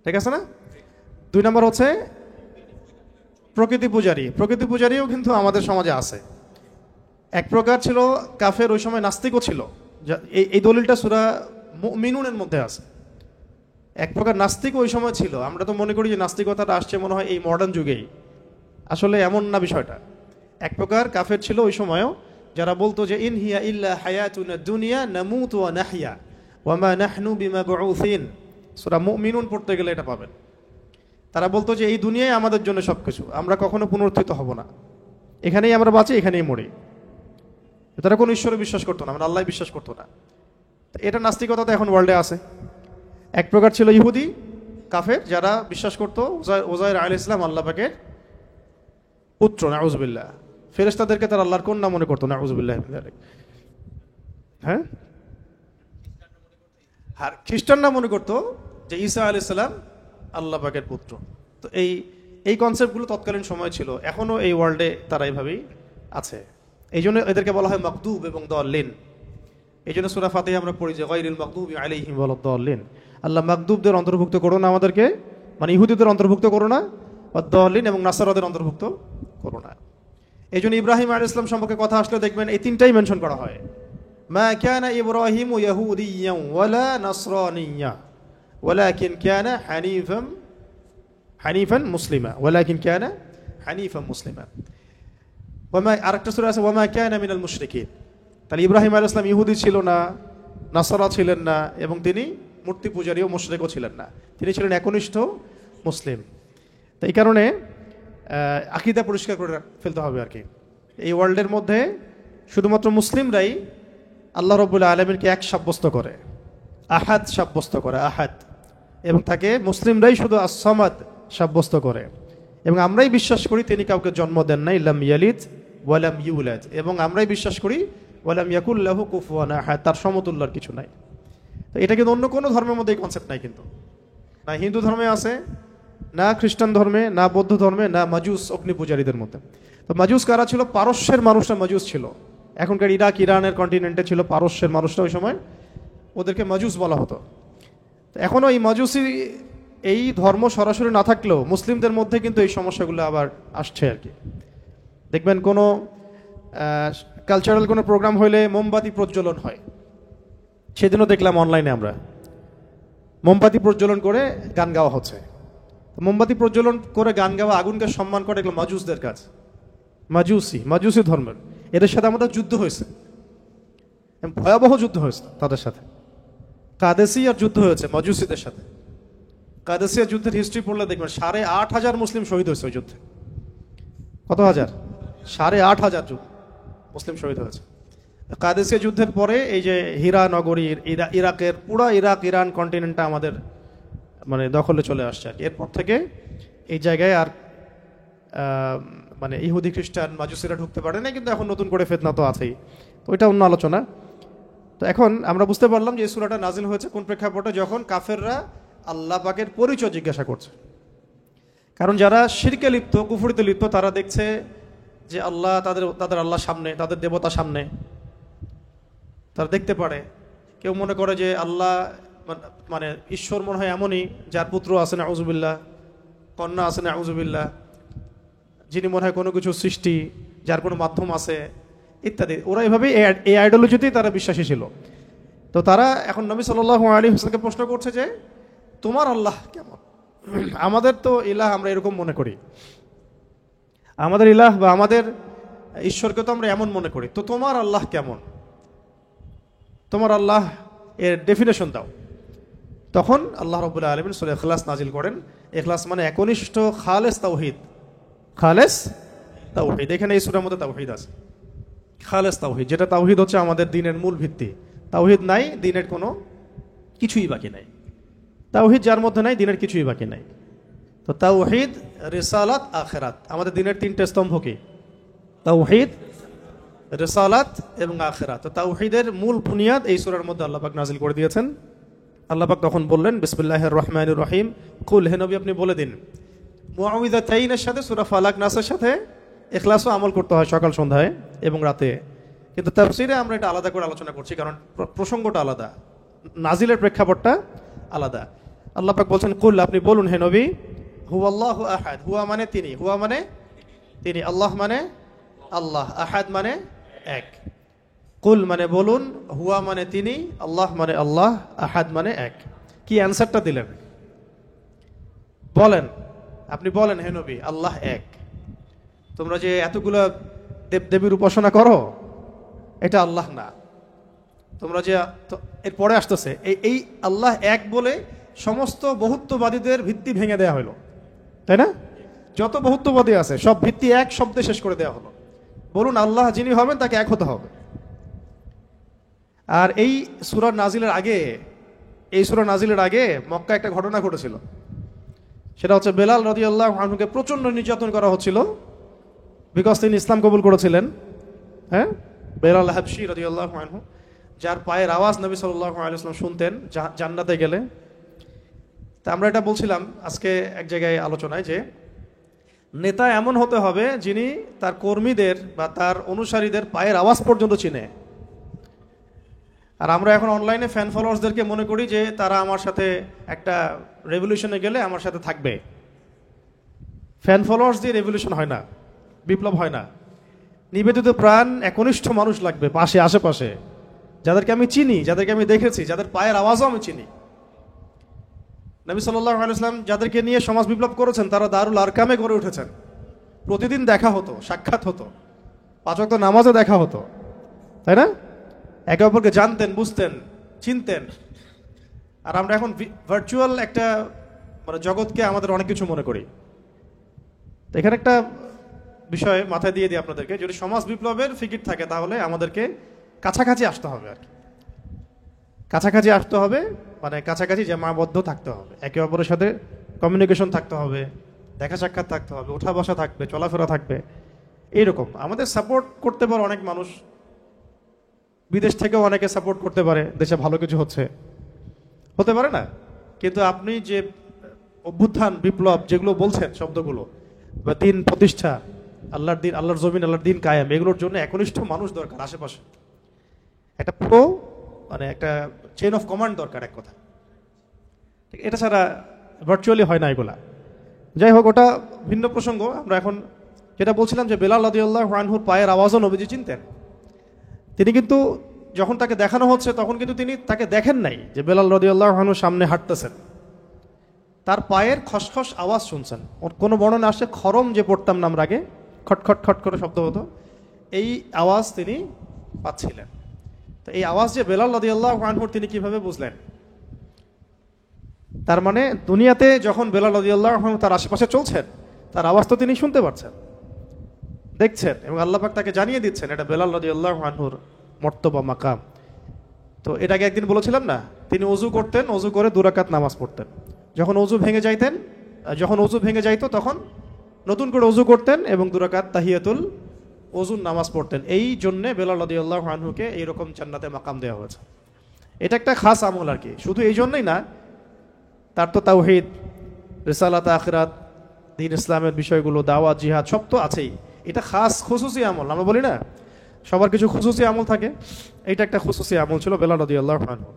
ঠিক আছে না? 2 নম্বর হচ্ছে প্রকৃতি পূজারী। প্রকৃতি পূজারীও কিন্তু আমাদের সমাজে আছে। এক প্রকার ছিল কাফের, ওই সময় নাস্তিকও ছিল। এই দলিলটা সূরা মুমিনুনের মধ্যে আছে। এক প্রকার নাস্তিক ওই সময় ছিল। আমরা তো মনে করি যে নাস্তিকতাটা আসছে মনে হয় এই মডার্ন যুগেই, আসলে এমন না বিষয়টা। এক প্রকার কাফের ছিল ওই সময়ও, যারা বলতো যে ইন হিয়া ইল্লা হায়াতুনা দুনিয়া নামুতু ওয়া নাহইয়া ওয়া মা নাহনু বিমাবউসিন। সূরা মুমিনুন পড়তে গেলে এটা পাবেন। তারা বলতো যে এই দুনিয়ায় আমাদের জন্য সবকিছু, আমরা কখনো পুনরুত্থিত হব না, এখানেই আমরা বাঁচি, এখানেই মরি। তারা কোনো ঈশ্বরে বিশ্বাস করতো না, মানে আল্লাহ বিশ্বাস করতো না। এটা নাস্তিকতা তো এখন ওয়ার্ল্ডে আছে। এক প্রকার ছিল ইহুদি কাফের, যারা বিশ্বাস করতো উযায়ের আলাইহিস সালাম আল্লাহ পাকের পুত্র, নাউযুবিল্লাহ। ফেরেশতাদেরকে তারা আল্লাহর কন্যা মনে করতো, নাউযুবিল্লাহ। হ্যাঁ, আর খ্রিস্টানরা মনে করতো যে ঈসা আলাইহিস সালাম আল্লাহ পাকের পুত্র। তো এই কনসেপ্টগুলো তৎকালীন সময় ছিল, এখনো এই ওয়ার্ল্ডে তারা এইভাবেই আছে। এই জন্য এদেরকে বলা হয় মাগদুব এবং দাল্লিন। এই জন্য সূরা ফাতিহা আমরা পড়ি যে গায়রিল মাগদুবি আলাইহিম ওয়ালাদ-দাল্লিন। আল্লাহ মাগদুবদের অন্তর্ভুক্ত করো না আমাদেরকে, মানে ইহুদিদের অন্তর্ভুক্ত করো না, ওয়াদ-দাল্লিন এবং নাসারাদের অন্তর্ভুক্ত করো না। এই জন্য ইব্রাহিম আলাইহিস সালাম সম্পর্কে কথা আসলে দেখবেন এই 3টাই মেনশন করা হয়। মা কানা ইব্রাহিমু ইয়াহুদিয়্যান ওয়ালা নাসরানিয়্যা ওয়ালাকিন কানা হানিফান মুসলিমা, ওয়ালাকিন কানা হানিফান মুসলিমা। আরেকটা সূরা আছে ওয়ামা কানা মিনাল মুশরিকিন। তাহলে ইব্রাহিম আলাইহিস সালাম ইহুদি ছিল না, নাসারা ছিলেন না, এবং তিনি মূর্তি পূজারীও মুশরিকও ছিলেন না, তিনি ছিলেন একনিষ্ঠ মুসলিম। তো এই কারণে আকীদা পরিষ্কার করে ফেলতে হবে আর কি। এই ওয়ার্ল্ডের মধ্যে শুধুমাত্র মুসলিমরাই আল্লাহ রাব্বুল আলামিনকে এক সাব্যস্ত করে, আহাদ সাব্যস্ত করে, আহাদ, এবং তাকে মুসলিমরাই শুধু আস-সামাদ সাব্যস্ত করে। এবং আমরাই বিশ্বাস করি তিনি কাউকে জন্ম দেন নাই, লাম ইয়ালিদ ওয়ালাম ইউলাদ, এবং আমরাই বিশ্বাস করি ওয়ালাম ইয়াকুল লাহু কুফুয়ান আহাদ, তার সমতুল্যর কিছু নাই। তো এটা কিন্তু অন্য কোনো ধর্মের মধ্যে এই কনসেপ্ট নাই, কিন্তু না হিন্দু ধর্মে আছে, না খ্রিস্টান ধর্মে, না বৌদ্ধ ধর্মে, না মাজুস অগ্নি পূজারীদের মধ্যে। তো মাজুস কারা ছিল? পারস্যের মানুষরা মাজুস ছিল। এখনকার ইরাক ইরানের কন্টিনেন্টে ছিল পারস্যের মানুষরা, ওই সময় ওদেরকে মাজুস বলা হতো। তো এখনও এই মাজুসি এই ধর্ম সরাসরি না থাকলেও মুসলিমদের মধ্যে কিন্তু এই সমস্যাগুলো আবার আসছে আর কি। দেখবেন কোনো কালচারাল কোনো প্রোগ্রাম হইলে মোমবাতি প্রজ্বলন হয়। সেদিনও দেখলাম অনলাইনে আমরা মোমবাতি প্রজ্বলন করে গান গাওয়া হচ্ছে। মোমবাতি প্রজ্বলন করে গান গাওয়া, আগুনকে সম্মান করে, এগুলো মাজুসদের কাজ, মাজুসি ধর্মের। এদের সাথে আমাদের যুদ্ধ হয়েছে, ভয়াবহ যুদ্ধ হয়েছে তাদের সাথে। কাদেসিয়ার যুদ্ধ হয়েছে মাজুসিদের সাথে। কাদেসিয়া যুদ্ধের হিস্ট্রি পড়লে দেখবেন 8,500 মুসলিম শহীদ হয়েছে ওই যুদ্ধে। কত হাজার? 8,500 যুদ্ধ, মুসলিম শহীদ হয়েছে। কাদেসিয়া যুদ্ধের পরে এই যে হীরা নগরী, ইরাকের পুরো ইরাক ইরান কন্টিনেন্টটা আমাদের মানে দখলে চলে আসছে আর কি। এরপর থেকে এই জায়গায় আর মানে ইহুদি খ্রিস্টান মাজুসিরা ঢুকতে পারে না, কিন্তু এখন নতুন করে ফিতনা তো আছেই, তো ওইটা অন্য আলোচনা। তো এখন আমরা বুঝতে পারলাম যে এই সূরাটা নাজিল হয়েছে কোন প্রেক্ষাপটে, যখন কাফেররা আল্লাহ পাকের পরিচয় জিজ্ঞাসা করছে। কারণ যারা শিরকে লিপ্ত, কুফরিতে লিপ্ত, তারা দেখছে যে আল্লাহ তাদের আল্লাহ সামনে, তাদের দেবতা সামনে, তারা দেখতে পারে। কেউ মনে করে যে আল্লাহ মানে ঈশ্বর মনে হয় এমনই যার পুত্র আছে নাউজুবিল্লাহ, কন্যা আছে নাউজুবিল্লাহ, যিনি মনে হয় কোনো কিছু সৃষ্টি, যার কোনো মাধ্যম আছে ইত্যাদি। ওরা এভাবেই এই আইডিওলজিতেই তারা বিশ্বাসী ছিল। তো তারা এখন নবী সাল্লাল্লাহু আলাইহি ওয়াসাল্লামকে প্রশ্ন করছে যে তোমার আল্লাহ কেমন? আমাদের তো ইলাহ আমরা এরকম মনে করি, আমাদের ইলাহ বা আমাদের ঈশ্বরকে তো আমরা এমন মনে করি, তো তোমার আল্লাহ কেমন? তোমার আল্লাহ এর ডেফিনেশন দাও। তখন আল্লাহ রাব্বুল আলামিন সূরা ইখলাস নাজিল করেন। ইখলাস মানে একনিষ্ঠ খালেস তাওহীদ, খালেস তাওহীদ। এখানে এই সূরার মধ্যে তাওহীদ আছে, খালেস তাওহীদ, যেটা তাওহীদ হচ্ছে আমাদের দ্বীনের মূল ভিত্তি। তাওহীদ নাই, দ্বীনের কোনো কিছুই বাকি নাই। তাওহীদ যার মধ্যে নাই, দ্বীনের কিছুই বাকি নাই। তো তাওহীদ, রিসালাত, আখিরাত, আমাদের দ্বীনের তিনটে স্তম্ভ কি? তাওহীদ, রিসালাত এবং আখিরাত। তো তাওহীদের মূল বুনিয়াদ এই সূরার মধ্যে আল্লাহ পাক নাজিল করে দিয়েছেন। আল্লাহ পাক তখন বললেন বিসমিল্লাহির রহমানির রহিম, কুল, হে নবী আপনি বলে দিন। মুআউযিযাতাইনের সাথে সূরা ফালাক নাসের সাথে ইখলাসও আমল করতে হয় সকাল সন্ধ্যায় এবং রাতে, কিন্তু তাফসীরে আমরা এটা আলাদা করে আলোচনা করছি, কারণ প্রসঙ্গটা আলাদা, নাজিলের প্রেক্ষাপটটা আলাদা। আল্লাহ পাক বলছেন কুল, আপনি বলুন হে নবী, হুয়াল্লাহু আহাদ, হুয়া মানে তিনি, হুয়া মানে তিনি, আল্লাহ মানে আল্লাহ, আহাদ মানে এক। কুল মানে বলুন, হুয়া মানে তিনি, আল্লাহ মানে আল্লাহ, আহাদ মানে এক। কি অ্যান্সারটা দিলেন? বলেন, আপনি বলেন হে নবী, আল্লাহ এক। তোমরা যে এতগুলো দেবদেবীর উপাসনা করো, এটা আল্লাহ না। তোমরা যে এরপরে আসতেছে এই আল্লাহ এক বলে সমস্ত বহুত্ববাদীদের ভিত্তি ভেঙে দেওয়া হলো, তাই না? যত বহুত্ববাদী আছে সব ভিত্তি এক শব্দে শেষ করে দেওয়া হলো। বলুন আল্লাহ যিনি হবেন তাকে এক হতে হবে। আর এই সূরা নাজিলের আগে মক্কা একটা ঘটনা ঘটেছিল। সেটা হচ্ছে বেলাল রাদিয়াল্লাহু আনহুকে প্রচন্ড নির্যাতন করা হচ্ছিল, বিকজ তিনি ইসলাম কবুল করেছিলেন। হ্যাঁ, বেলাল হাবশী রাদিয়াল্লাহু আনহু, যার পায়ের আওয়াজ নবী সাল্লাল্লাহু আলাইহি ওয়াসাল্লাম শুনতেন জান্নাতে গেলে। তা আমরা এটা বলছিলাম আজকে এক জায়গায় আলোচনায়, যে নেতা এমন হতে হবে যিনি তার কর্মীদের বা তার অনুসারীদের পায়ের আওয়াজ পর্যন্ত চিনে। আর আমরা এখন অনলাইনে ফ্যান ফলোয়ার্সদেরকে মনে করি যে তারা আমার সাথে একটা রেভলিউশনে গেলে আমার সাথে থাকবে। ফ্যান ফলোয়ার্স দিয়ে রেভলিউশন হয় না, বিপ্লব হয় না। নিবেদিত প্রাণ একনিষ্ঠ মানুষ লাগবে পাশে, আশেপাশে, যাদেরকে আমি চিনি, যাদেরকে আমি দেখেছি, যাদের পায়ের আওয়াজও আমি চিনি। নবী সাল্লাল্লাহু আলাইহি ওয়াসাল্লাম যাদেরকে নিয়ে সমাজ বিপ্লব করেছেন, তারা দারুল আরকামে গড়ে উঠেছেন। প্রতিদিন দেখা হতো, সাক্ষাৎ হতো, 5 ওয়াক্ত নামাজও দেখা হতো, তাই না? একে অপরকে জানতেন, বুঝতেন, চিনতেন। আর আমরা এখন ভার্চুয়াল একটা মানে জগৎকে আমাদের অনেক কিছু মনে করি। তো এখানে একটা বিষয় মাথায় দিয়ে দিই আপনাদেরকে, যদি সমাজ বিপ্লবের ফিকির থাকে তাহলে আমাদেরকে কাছাকাছি আসতে হবে আর কি। কাছাকাছি আসতে হবে মানে কাছাকাছি জামাবদ্ধ থাকতে হবে, একে অপরের সাথে কমিউনিকেশন থাকতে হবে, দেখা সাক্ষাৎ থাকতে হবে, ওঠা বসা থাকবে, চলাফেরা থাকবে। এইরকম আমাদের সাপোর্ট করতে পারে অনেক মানুষ, বিদেশ থেকেও অনেকে সাপোর্ট করতে পারে, দেশে ভালো কিছু হতে পারে না। কিন্তু আপনি যে অভ্যুত্থান, বিপ্লব যেগুলো বলছেন শব্দগুলো, বা দিন প্রতিষ্ঠা, আল্লাহর দিন, আল্লাহর জমিন, আল্লাহর দিন কায়েম, এগুলোর জন্য একনিষ্ঠ মানুষ দরকার আশেপাশে। একটা পুরো মানে একটা চেইন অফ কমান্ড দরকার, এক কথা। এটা ছাড়া ভার্চুয়ালি হয় না এগুলা। যাই হোক, ওটা ভিন্ন প্রসঙ্গ। আমরা এখন যেটা বলছিলাম যে বেলাল রাদিয়াল্লাহু আনহুর পায়ের আওয়াজও নবীজি চিনতেন। তিনি কিন্তু যখন তাকে দেখানো হচ্ছে তখন কিন্তু তিনি তাকে দেখেন নাই যে বেলাল রাদিয়াল্লাহু আনহু সামনে হাঁটতেছেন, তার পায়ের খসখস আওয়াজ শুনছেন। ওর কোনো বর্ণনা আসছে খরম যে পড়তাম না আমরা আগে, খটখট খট করে শব্দ হতো, এই আওয়াজ তিনি পাচ্ছিলেন। তো এই আওয়াজ যে বেলাল রাদিয়াল্লাহু আনহুর, তিনি কিভাবে বুঝলেন? তার মানে দুনিয়াতে যখন বেলাল রাদিয়াল্লাহু আনহু তার আশেপাশে চলছেন, তার আওয়াজ তো তিনি শুনতে পাচ্ছেন। দেখছেন এবং আল্লাহ পাক তাকে জানিয়ে দিচ্ছেন এটা বেলাল রাদিয়াল্লাহু আনহুর মর্তবা মাকাম। তো এটাকে একদিন বলেছিলাম না, তিনি ওযু করতেন, ওযু করে 2 রাকাত নামাজ পড়তেন। যখন ওযু ভেঙে যাইতো তখন নতুন করে ওযু করতেন এবং 2 রাকাত তাহিয়াতুল ওযুর নামাজ পড়তেন। এই জন্যে বেলাল রাদিয়াল্লাহু আনহুকে এইরকম জান্নাতে মাকাম দেওয়া হয়েছে। এটা একটা খাস আমল আর কি, শুধু এই জন্যই না, তার তো তাওহীদ, রিসালাত, আখিরাত, দ্বীন ইসলামের বিষয়গুলো, দাওয়াত, জিহাদ সব তো আছেই। এটা খাস খুসুসি আমল, আমরা বলি না সবার কিছু খুসুসি আমল থাকে, এইটা একটা খুসুসি আমল ছিল বেলাল রাদিয়াল্লাহু আনহু।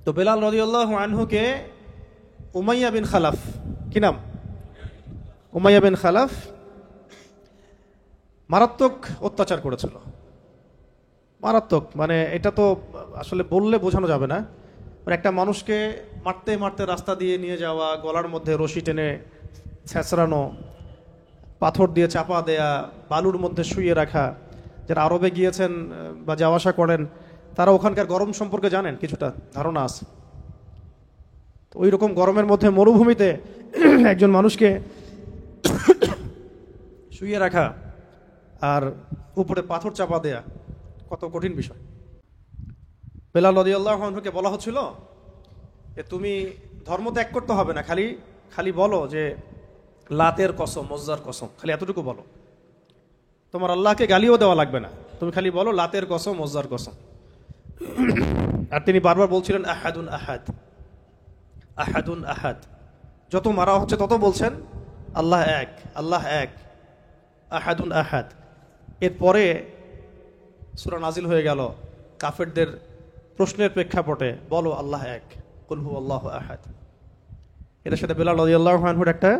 তো বেলাল রাদিয়াল্লাহু আনহুকে উমাইয়া বিন খালাফ, কি নাম, উমাইয়া বিন খালাফ মারাত্মক অত্যাচার করেছিল, মারাত্মক, মানে এটা তো আসলে বললে বোঝানো যাবে না। মানে একটা মানুষকে মারতে মারতে রাস্তা দিয়ে নিয়ে যাওয়া, গলার মধ্যে রশি টেনে ছেঁচড়ানো, পাথর দিয়ে চাপা দেয়া, বালুর মধ্যে শুইয়ে রাখা। যারা আরবে গিয়েছেন বা যাওয়া আসা করেন তারা ওখানকার গরম সম্পর্কে জানেন, কিছুটা ধারণা আছে। তো ওই রকম গরমের মধ্যে মরুভূমিতে একজন মানুষকে শুইয়ে রাখা আর উপরে পাথর চাপা দেয়া কত কঠিন বিষয়। বেলাল রাদিয়াল্লাহু আনহুকে বলা হচ্ছিল যে তুমি ধর্ম ত্যাগ করতে হবে না, খালি বলো যে লাতের কসম, উজ্জার কসম, খালি এতটুকু বলো, তোমার আল্লাহকে গালিও দেওয়া লাগবে না, তুমি খালি বলো লাতের কসম, উজ্জার কসম। আর তিনি বারবার বলছিলেন আহাদুন আহাদ, আহাদুন আহাদ। যত মারা হচ্ছে তত বলছেন আল্লাহ এক, আল্লাহ এক, আহাদুন আহাদ। এরপরে সূরা নাজিল হয়ে গেল কাফেরদের প্রশ্নের প্রেক্ষাপটে, বলো আল্লাহ এক, কুল হুয়াল্লাহু আহাদ। এটার সাথে বেলাল রাদিয়াল্লাহু আনহুর একটা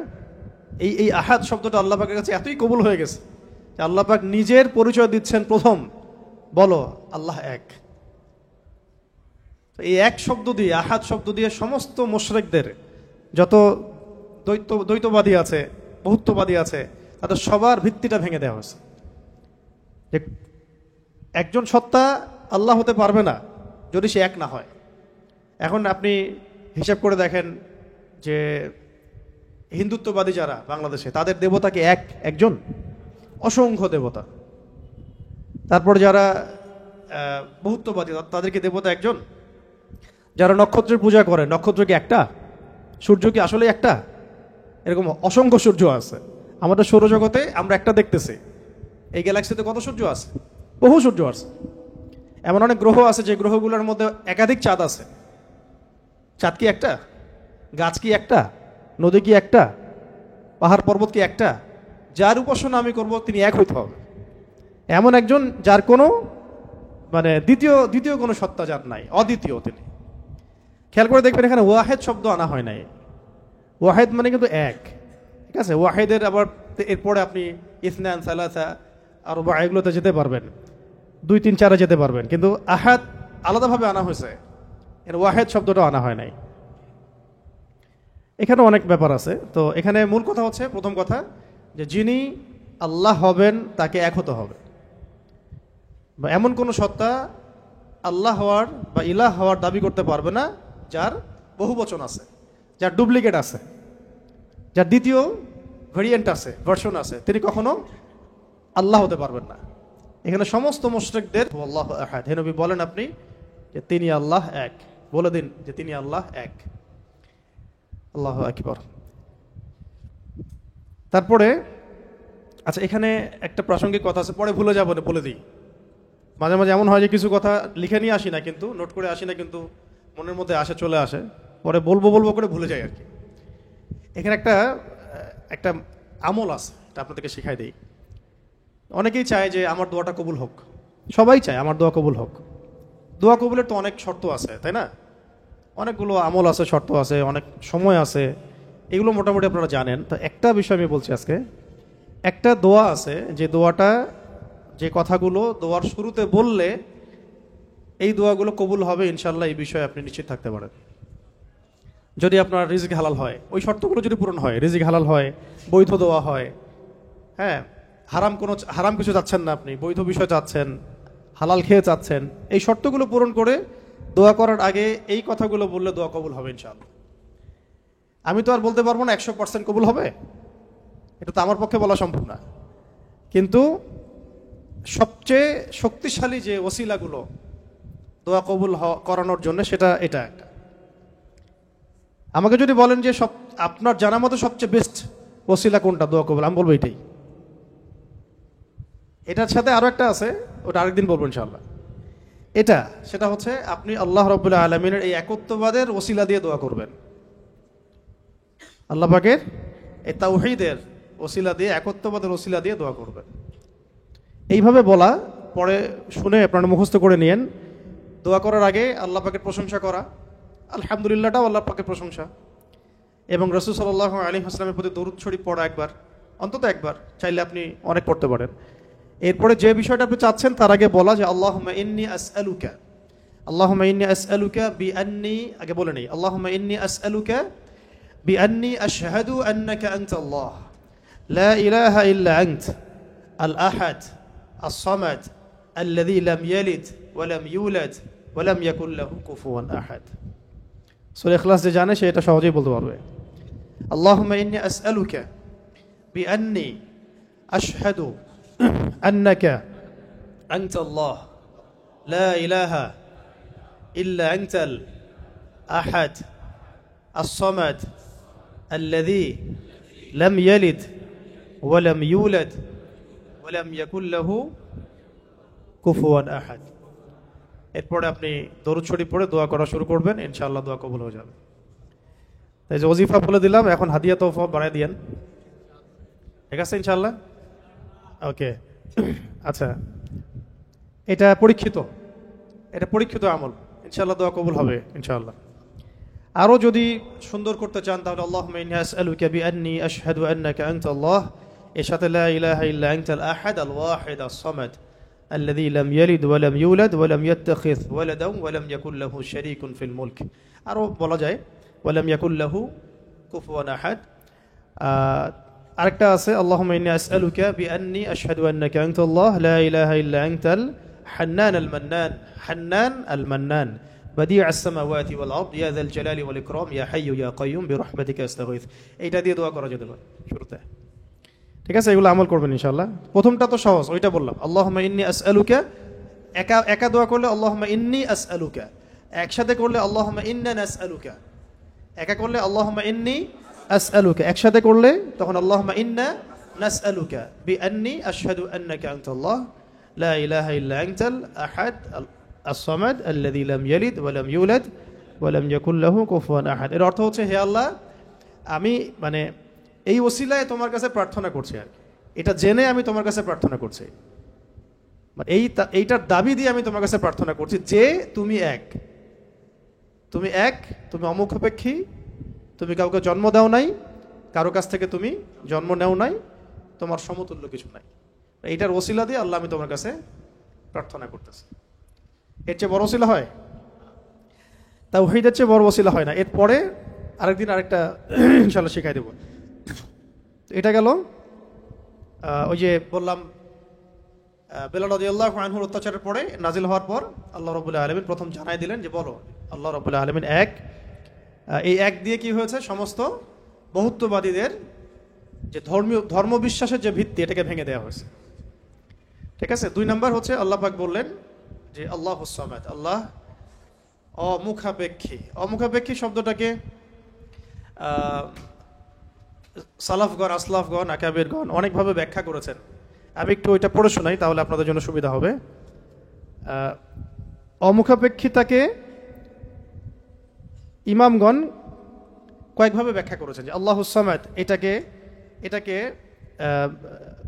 এই আহাদ শব্দটা আল্লাহ পাকের কাছে এতই কবুল হয়ে গেছে যে আল্লাহ পাক নিজের পরিচয় দিচ্ছেন প্রথম, বলো আল্লাহ এক। এই এক শব্দ দিয়ে, আহাদ শব্দ দিয়ে সমস্ত মুশরিকদের যত দ্বৈতবাদী আছে, বহুত্ববাদী আছে, তাদের সবার ভিত্তিটা ভেঙে দেওয়া হয়েছে। যে একজন সত্তা আল্লাহ হতে পারবে না যদি সে এক না হয়। এখন আপনি হিসাব করে দেখেন যে হিন্দুত্ববাদী যারা বাংলাদেশে, তাদের দেবতাকে একজন, অসংখ্য দেবতা। তারপর যারা বহুত্ববাদী তাদেরকে দেবতা একজন। যারা নক্ষত্রের পূজা করে, নক্ষত্র কি একটা? সূর্য কি আসলে একটা? এরকম অসংখ্য সূর্য আছে। আমাদের সৌরজগতে আমরা একটা দেখতেছি, এই গ্যালাক্সিতে কত সূর্য আছে? বহু সূর্য আছে। এমন অনেক গ্রহ আছে যে গ্রহগুলোর মধ্যে একাধিক চাঁদ আছে। চাঁদ কি একটা? গাছ কি একটা? নদী কি একটা? পাহাড় পর্বত কি একটা? যার উপাসনা আমি করব তিনি এক হইতে হবে, এমন একজন যার কোনো মানে দ্বিতীয় কোনো সত্তা যার নাই, অদ্বিতীয় তিনি। খেয়াল করে দেখবেন এখানে ওয়াহেদ শব্দ আনা হয় নাই। ওয়াহেদ মানে কিন্তু এক, ঠিক আছে? ওয়াহেদের আবার এরপরে আপনি ইসনান, সালাসা, আরবা এগুলোতে যেতে পারবেন, 2, 3, 4 যেতে পারবেন, কিন্তু আহাদ আলাদাভাবে আনা হয়েছে, এর ওয়াহেদ শব্দটা আনা হয় নাই। এখানে অনেক ব্যাপার আছে। তো এখানে মূল কথা হচ্ছে, প্রথম কথা যে যিনি আল্লাহ হবেন তাকে এক হতে হবে। বা এমন কোন সত্তা আল্লাহ হওয়ার বা ইলাহ হওয়ার দাবি করতে পারবে না যার বহু বচন আছে, যার ডুপ্লিকেট আছে, যার দ্বিতীয় ভেরিয়েন্ট আছে, ভার্সন আছে, তিনি কখনো আল্লাহ হতে পারবেন না। এখানে সমস্ত মুশরিকদের আল্লাহু আহাদ, হে নবী বলেন আপনি যে তিনি আল্লাহ এক, বলে দিন যে তিনি আল্লাহ এক। আল্লাহু আকবার। তারপরে আচ্ছা, এখানে একটা প্রাসঙ্গিক কথা আছে, পরে ভুলে যাবো না, বলে দিই। মাঝে মাঝে এমন হয় যে কিছু কথা লিখে নিয়ে আসি না, কিন্তু নোট করে আসি না, কিন্তু মনের মধ্যে আসে, চলে আসে, পরে বলবো করে ভুলে যাই আর কি। এখানে একটা আমল আছে, এটা আপনাদেরকে শিখাই দিই। অনেকেই চায় যে আমার দোয়াটা কবুল হোক, সবাই চায় আমার দোয়া কবুল হোক। দোয়া কবুলের তো অনেক শর্ত আছে, তাই না? অনেকগুলো আমল আছে, শর্ত আছে, অনেক সময় আছে, এগুলো মোটামুটি আপনারা জানেন। তো একটা বিষয় আমি বলছি আজকে, একটা দোয়া আছে যে দোয়াটা, যে কথাগুলো দোয়ার শুরুতে বললে এই দোয়াগুলো কবুল হবে ইনশাল্লাহ, এই বিষয়ে আপনি নিশ্চিত থাকতে পারেন। যদি আপনার রিজিক হালাল হয়, ওই শর্তগুলো যদি পূরণ হয়, রিজিক হালাল হয়, বৈধ দোয়া হয়, হ্যাঁ, হারাম কিছু চাচ্ছেন না আপনি, বৈধ বিষয় চাচ্ছেন, হালাল খেয়ে চাচ্ছেন, এই শর্তগুলো পূরণ করে দোয়া করার আগে এই কথাগুলো বললে দোয়া কবুল হবে ইনশাআল্লাহ। আমি তো আর বলতে পারবো না 100% কবুল হবে, এটা তো আমার পক্ষে বলা সম্ভব না। কিন্তু সবচেয়ে শক্তিশালী যে ওসিলাগুলো দোয়া কবুল করানোর জন্য সেটা এটা একটা। আমাকে যদি বলেন যে আপনার জানা মতো সবচেয়ে বেস্ট ওসিলা কোনটা দোয়া কবুল, আমি বলবো এটাই। এটার সাথে আরো একটা আছে, ওটা আরেকদিন বলবো ইনশাআল্লাহ। সেটা হচ্ছে আপনি আল্লাহ রাব্বুল আলামিনের এই একত্ববাদের ওসিলা দিয়ে দোয়া করবেন। আল্লাহ পাকের এই তাওহীদের ওসিলা দিয়ে, একত্ববাদের ওসিলা দিয়ে দোয়া করবেন। এইভাবে বলা, পরে শুনে আপনারা মুখস্থ করে নিয়েন। দোয়া করার আগে আল্লাহ পাকের প্রশংসা করা, আলহামদুলিল্লাহটাও আল্লাহ পাকের প্রশংসা, এবং রাসূল সাল্লাল্লাহু আলাইহি ওয়াসাল্লামের প্রতি দরুদ শরীফ পড়া একবার, অন্তত একবার, চাইলে আপনি অনেক পড়তে পারেন। এরপরে যে বিষয়টা আপনি চাচ্ছেন তার আগে বলা যে আল্লাহুম্মা ইন্নী আসআলুকা বিআন্নী, আগে বলে নেই, আল্লাহুম্মা ইন্নী আসআলুকা বিআন্নী আশহাদু আন্নাকা আনতাল্লাহ লা ইলাহা ইল্লা আনত আল আহাদ আস-সামাদ আল্লাযী লাম ইয়ালিদ ওয়া লাম ইউলাদ ওয়া লাম ইয়াকুল লাহু কুফুয়ান আহাদ। সূরা ইখলাস যে জানে সে এটা সহজেই বলতে পারবে। আল্লাহুম্মা ইন্নী আসআলুকা বিআন্নী আশহাদু আন্নাকা আনতাল্লাহ লা ইলাহা ইল্লা আনতাল আহাদ আস-সামাদ আল্লাযী লাম ইয়ালিদ ওয়া লাম ইউলাদ ওয়া লাম ইয়াকুল লাহু কুফুয়ান আহাদ। এরপরে আপনি দরুদ শরীফ পড়ে দোয়া করা শুরু করবেন, ইনশাআল্লাহ দোয়া কবুল হয়ে যাবে। তাই যে ওজিফা বলে দিলাম, এখন হাদিয়া তোফা বাড়ায় দিয়েন, ঠিক আছে ইনশাআল্লাহ? ওকে, আচ্ছা, এটা পরীক্ষিত আমল, ইনশাআল্লাহ দোয়া কবুল হবে ইনশাআল্লাহ। আরও যদি সুন্দর করতে চান তাহলে আল্লাহুম্মা ইন্নী আসআলুকা বিআন্নী আশহাদু আন্নাকা আনতাল্লাহ, এর সাথে লা ইলাহা ইল্লা আনতাল আহাদ আল ওয়াহিদ আস-সামাদ আল্লাযী লাম ইয়ালিদ ওয়া লাম ইউলাদ ওয়া লাম ইয়াত্তাখিয ওয়ালাদান ওয়া লাম ইয়াকুল লাহু শারীকুন ফিল মুলক। আরও বলা যায় ওয়া লাম ইয়াকুল লাহু কুফুয়ান আহাদ। আরেকটা আছে আল্লাহুম্মা ইন্নী আসআলুকা বিআন্নী আশহাদু আন্নাকা আনতাল্লাহ লা ইলাহা ইল্লা আনতাল হান্নান আল মান্নান বাদিউ আস-সামাওয়াতি ওয়াল আরদ ইয়া যাল জালালি ওয়াল ইকরাম ইয়া হাইয়্যু ইয়া কাইয়্যুম বিরহমাতিকা আস্তাগীথ। এইটা দিয়ে দোয়া করা যেতে পারে শুরুতে, ঠিক আছে? এগুলো আমল করবেন ইনশাআল্লাহ। প্রথমটা তো সহজ, ওইটা বললাম, আল্লাহুম্মা ইন্নী আসআলুকা। একা দোয়া করলে আল্লাহুম্মা ইন্নী আসআলুকা, একসাথে করলে আল্লাহুম্মা ইন্না নাসআলুকা। একা করলে আল্লাহুম্মা ইন্নী আসআলুকা, একসাথে করলে তখন আল্লাহুম্মা ইন্না নাসআলুকা বিআন্নী আশহাদু আন্নাকা আনতাল্লাহ লা ইলাহা ইল্লা আনতাল আহাদ আস-সামাদ আল্লাযী লাম ইয়ালিদ ওয়া লাম ইউলাদ ওয়া লাম ইয়াকুল লাহু কুফুয়ান আহাদ। এর অর্থ হচ্ছে, হে আল্লাহ, আমি এই ওসিলায় তোমার কাছে প্রার্থনা করছি, আর এটা জেনে আমি তোমার কাছে প্রার্থনা করছি, এইটার দাবি দিয়ে আমি তোমার কাছে প্রার্থনা করছি যে তুমি এক, তুমি অমুখাপেক্ষী, তুমি কাউকে জন্ম দাও নাই, কারো কাছ থেকে তুমি জন্ম নেও নাই, তোমার সমতুল্য কিছু নাই। এইটার ওসিলা দিয়ে আল্লাহ আমি তোমার কাছে প্রার্থনা করতেছি। এর চেয়ে বড় ওসিলা হয়? তাওহীদের চেয়ে বড় ওসিলা হয় না। এরপরে আরেকদিন আরেকটা ইনশাআল্লাহ শিখাই দেব। এটা গেল ওই যে বললাম বেলাল রাদিয়াল্লাহু আনহুর অত্যাচারের পরে নাজিল হওয়ার পর আল্লাহ রাব্বুল আলামিন প্রথম জানাই দিলেন যে বলো আল্লাহ রাব্বুল আলামিন এক। এই এক দিয়ে কি হয়েছে, সমস্ত বহুত্ববাদীদের যে ধর্মবিশ্বাসের যে ভিত্তি, এটাকে ভেঙে দেওয়া হয়েছে, ঠিক আছে? 2 নাম্বার হচ্ছে আল্লাহ পাক বললেন যে আল্লাহুস সামাদ, আল্লাহ অমুখাপেক্ষী শব্দটাকে সালাফগণ, আসলাফগণ, আকাবিরগণ অনেকভাবে ব্যাখ্যা করেছেন। আমি একটু ওইটা পড়ে শোনাই, তাহলে আপনাদের জন্য সুবিধা হবে। অমুখাপেক্ষিতাকে ইমামগণ কয়েকভাবে ব্যাখ্যা করেছেন যে আল্লাহুস সামাদ, এটাকে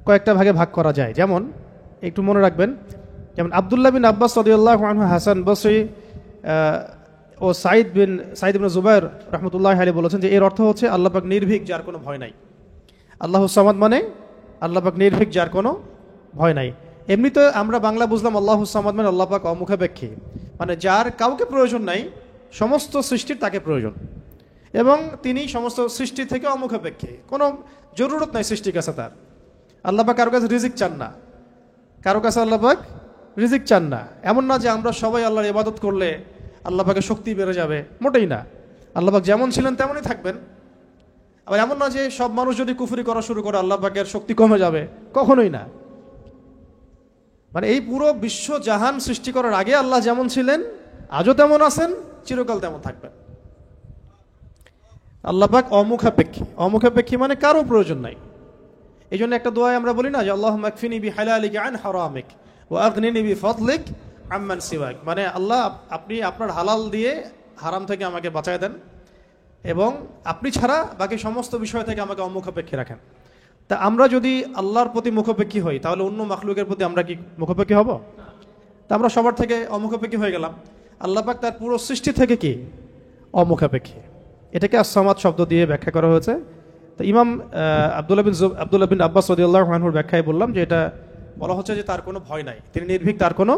কয়েকটা ভাগে ভাগ করা যায়। যেমন একটু মনে রাখবেন, যেমন আব্দুল্লাহ বিন আব্বাস রাদিয়াল্লাহু আনহু, হাসান বসরি ও সাইদ ইবনে জুবাইর রাহমাতুল্লাহি আলাইহি বলেছেন যে এর অর্থ হচ্ছে আল্লাহ পাক নির্ভীক, যার কোনো ভয় নাই। আল্লাহুস সামাদ মানে আল্লাহ পাক নির্ভীক, যার কোনো ভয় নাই। এমনিতে আমরা বাংলা বুঝলাম আল্লাহুস সামাদ মানে আল্লাহ পাক অমুখাপেক্ষী, মানে যার কাউকে প্রয়োজন নাই, সমস্ত সৃষ্টির তাকে প্রয়োজন, এবং তিনি সমস্ত সৃষ্টি থেকে অমুখাপেক্ষী, কোনো জরুরত নাই সৃষ্টির কাছে তার। আল্লাহ পাক কারো কাছে রিজিক চান না, আল্লাহ পাক রিজিক চান না। এমন না যে আমরা সবাই আল্লাহর ইবাদত করলে আল্লাহ পাকের শক্তি বেড়ে যাবে, মোটেই না। আল্লাহ পাক যেমন ছিলেন তেমনই থাকবেন। আবার এমন না যে সব মানুষ যদি কুফরি করা শুরু করে আল্লাহ পাকের শক্তি কমে যাবে, কখনোই না। মানে এই পুরো বিশ্ব জাহান সৃষ্টি করার আগে আল্লাহ যেমন ছিলেন, আজও তেমন আছেন, চিরকাল তেমন থাকবেন। আল্লাহ পাক অমুখাপেক্ষী। অমুখাপেক্ষী মানে কারো প্রয়োজন নাই। এই জন্য একটা দোয়ায় আমরা বলি না যে আল্লাহুম্মা কফিনি বিহালালিকা আন হারামিক ওয়া আগনিনি বিফাদলিক আম্মান সিওয়াক, মানে আল্লাহ আপনি আপনার হালাল দিয়ে হারাম থেকে আমাকে বাঁচায় দেন এবং আপনি ছাড়া বাকি সমস্ত বিষয় থেকে আমাকে অমুখাপেক্ষী রাখেন। তা আমরা যদি আল্লাহর প্রতি মুখাপেক্ষী হই তাহলে অন্য মাখলুকের প্রতি আমরা কি মুখাপেক্ষী হব? তা আমরা সবার থেকে অমুখাপেক্ষী হয়ে গেলাম। আল্লাহ পাক তার পুরো সৃষ্টি থেকে কি অমুখাপেক্ষী। এটাকে as-সামাদ শব্দ দিয়ে ব্যাখ্যা করা হয়েছে। তো ইমাম আব্দুল্লাহ বিন আব্বাস রাদিয়াল্লাহু আনহুর ব্যাখ্যায় বললাম যে এটা বলা হচ্ছে যে তার কোনো ভয় নাই, তিনি নির্ভীক, তার কোনো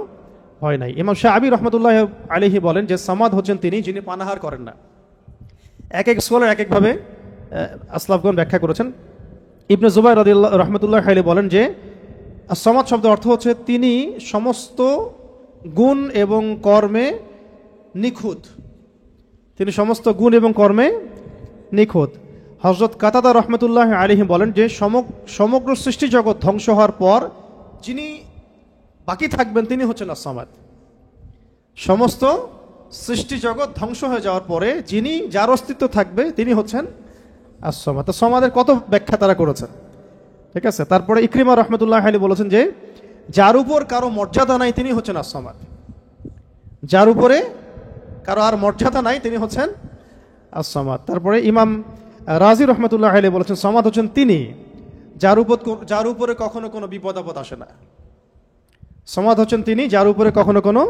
ভয় নাই। ইমাম শাআবী রাহমাতুল্লাহি আলাইহি বলেন যে সামাদ হচ্ছেন তিনি যিনি পানাহার করেন না। এক এক স্কলার এক একভাবে আসলাফগণ ব্যাখ্যা করেছেন। ইবনে জুবাইর রাদিয়াল্লাহু রাহমাতুল্লাহি আলাইহি বলেন যে as-সামাদ শব্দের অর্থ হচ্ছে তিনি সমস্ত গুণ এবং কর্মে নিখুঁত, তিনি সমস্ত গুণ এবং কর্মে নিখুঁত। হযরত কাতাদা রাহমাতুল্লাহি আলাইহি বলেন যে সমগ্র সৃষ্টি জগৎ ধ্বংস হওয়ার পর যিনি বাকি থাকবেন তিনি হচ্ছেন as-সামাদ। সমস্ত সৃষ্টি জগৎ ধ্বংস হয়ে যাওয়ার পরে যার অস্তিত্ব থাকবে তিনি হচ্ছেন as-সামাদ। তো সমাদের কত ব্যাখ্যা তারা করেছেন, ঠিক আছে। তারপরে ইকরিমা রাহমাতুল্লাহি আলাইহি বলেছেন যে যার উপর কারো মর্যাদা নাই তিনি হচ্ছেন as-সামাদ। যার উপরে কারো আর মর্যাদা নাই তিনি হচ্ছেন as-সামাদ। তারপরে ইমাম রাজি রহমতুল্লাহ আলাইহি বলেছেন সামাদ হচ্ছেন তিনি যার উপরে কখনো কোনো বিপদ আপদ আসে না। সামাদ হচ্ছেন তিনি যার উপরে কখনো কোনো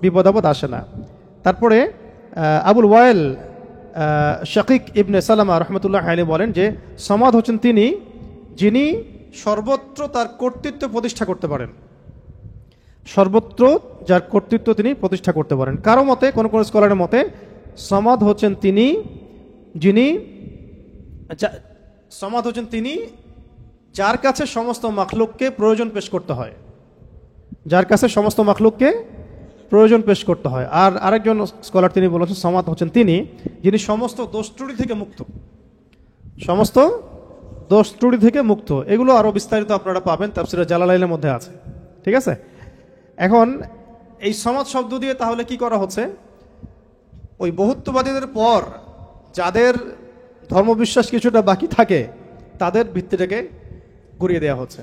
বিপদ আপদ আসে না। তারপরে আবুল ওয়াইল শাকিক ইবনে সালামা রহমতুল্লাহ আলাইহি বলেন যে সামাদ হচ্ছেন তিনি যিনি সর্বত্র তার কর্তৃত্ব প্রতিষ্ঠা করতে পারেন। সর্বত্র যার কর্তৃত্ব তিনি প্রতিষ্ঠা করতে পারেন। কারো মতে, কোন কোন স্কলারের মতে সামাদ হচ্ছেন তিনি সামাদ হচ্ছেন তিনি যার কাছে সমস্ত মাখলুককে প্রয়োজন পেশ করতে হয়, যার কাছে সমস্ত মাখলুককে প্রয়োজন পেশ করতে হয়। আর আরেকজন স্কলার তিনি বলেছেন সামাদ হচ্ছেন তিনি যিনি সমস্ত দোষ ত্রুটি থেকে মুক্ত, সমস্ত দোষ ত্রুটি থেকে মুক্ত। এগুলো আরো বিস্তারিত আপনারা পাবেন তাফসীরে জালালাইনের মধ্যে আছে, ঠিক আছে। এখন এই সামাদ শব্দ দিয়ে তাহলে কি করা হচ্ছে, ওই বহুত্ববাদীদের পর যাদের ধর্মবিশ্বাস কিছুটা বাকি থাকে তাদের ভিত্তিটাকে গুড়িয়ে দেওয়া হচ্ছে।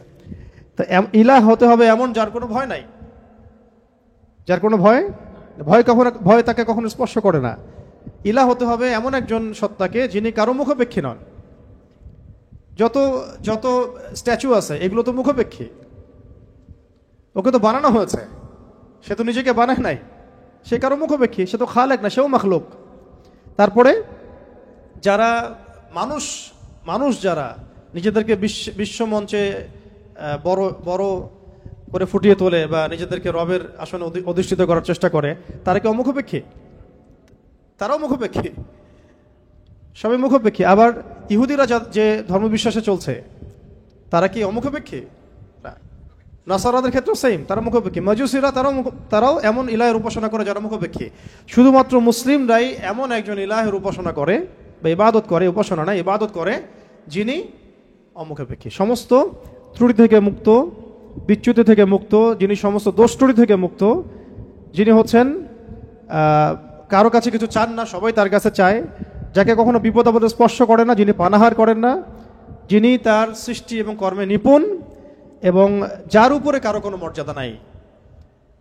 তো ইলাহ হতে হবে এমন যার কোনো ভয় নাই, যার কোনো ভয় তাকে কখনো স্পর্শ করে না। ইলাহ হতে হবে এমন একজন সত্তাকে যিনি কারো মুখাপেক্ষী নন। যত স্ট্যাচু আছে এগুলো তো মুখাপেক্ষী, ওকে তো বানানো হয়েছে, সে তো নিজেকে বানায় নাই, সে কারো মুখাপেক্ষী, সে তো খালেক না, সেও মাখলুক। তারপরে যারা মানুষ যারা নিজেদেরকে বিশ্বমঞ্চে বড় করে ফুটিয়ে তোলে বা নিজেদেরকে রবের আসনে অধিষ্ঠিত করার চেষ্টা করে, তারা কি অমুখাপেক্ষী? তারাও মুখাপেক্ষী, সবাই মুখাপেক্ষী। আবার ইহুদিরা যে ধর্মবিশ্বাসে চলছে তারা কি অমুখাপেক্ষী? নাসারাদের ক্ষেত্রে সেম, তারা মুখাপেক্ষী। মাজুসিরা তারাও এমন ইলাহের উপাসনা করে যারা মুখাপেক্ষী। শুধুমাত্র মুসলিমরাই এমন একজন ইলাহের উপাসনা করে বা ইবাদত করে, উপাসনা না ইবাদত করে, যিনি অমুখাপেক্ষী, সমস্ত ত্রুটি থেকে মুক্ত, বিচ্যুতি থেকে মুক্ত, যিনি সমস্ত দোষ ত্রুটি থেকে মুক্ত, যিনি হচ্ছেন কারো কাছে কিছু চান না, সবাই তার কাছে চায়, যাকে কখনো বিপদ আপদে স্পর্শ করে না, যিনি পানাহার করেন না, যিনি তার সৃষ্টি এবং কর্মে নিপুণ এবং যার উপরে কারো কোনো মর্যাদা নাই।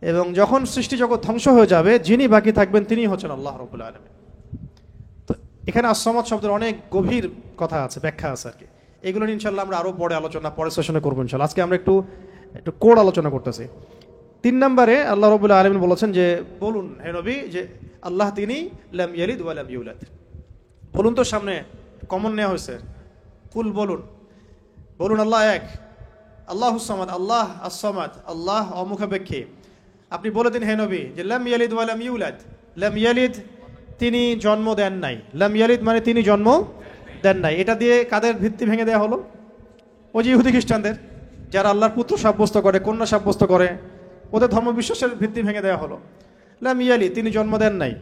এবং যখন সৃষ্টি জগৎ ধ্বংস হয়ে যাবে যিনি বাকি থাকবেন তিনি হচ্ছেন আল্লাহ রাব্বুল আলামিন। তো এখানে as-সামাদ শব্দের অনেক গভীর কথা আছে, ব্যাখ্যা আছে আর কি। এগুলো ইনশাআল্লাহ আমরা আরো পরের সেশনে করবো ইনশাআল্লাহ। আজকে আমরা একটু কোড আলোচনা করতেছি। 3 নম্বরে আল্লাহ রাব্বুল আলামিন বলেছেন যে বলুন হে নবী যে আল্লাহ তিনি লাম ইয়ালিদ ওয়া লাম ইউলাদ। বলুন তো, সামনে কমন নেওয়া হয়েছে, কুল বলুন আল্লাহ এক, আল্লাহুস সামাদ, আল্লাহ as-সামাদ, আল্লাহ অমুখাপেক্ষী। আপনি বলে দিন হে নবী যে লাম ইয়ালিদ ওয়া লাম ইউলাদ। লাম ইয়ালিদ তিনি জন্ম দেন নাই, লাম ইয়ালিদ মানে তিনি জন্ম দেন নাই। এটা দিয়ে কাদের ভিত্তি ভেঙে দেওয়া হলো? ওই যে ইহুদি খ্রিস্টানদের, যারা আল্লাহর পুত্র সাব্যস্ত করে, কন্যা সাব্যস্ত করে, ওদের ধর্মবিশ্বাসের ভিত্তি ভেঙে দেওয়া হলো। লাম ইয়ালিদ তিনি জন্ম দেন নাই।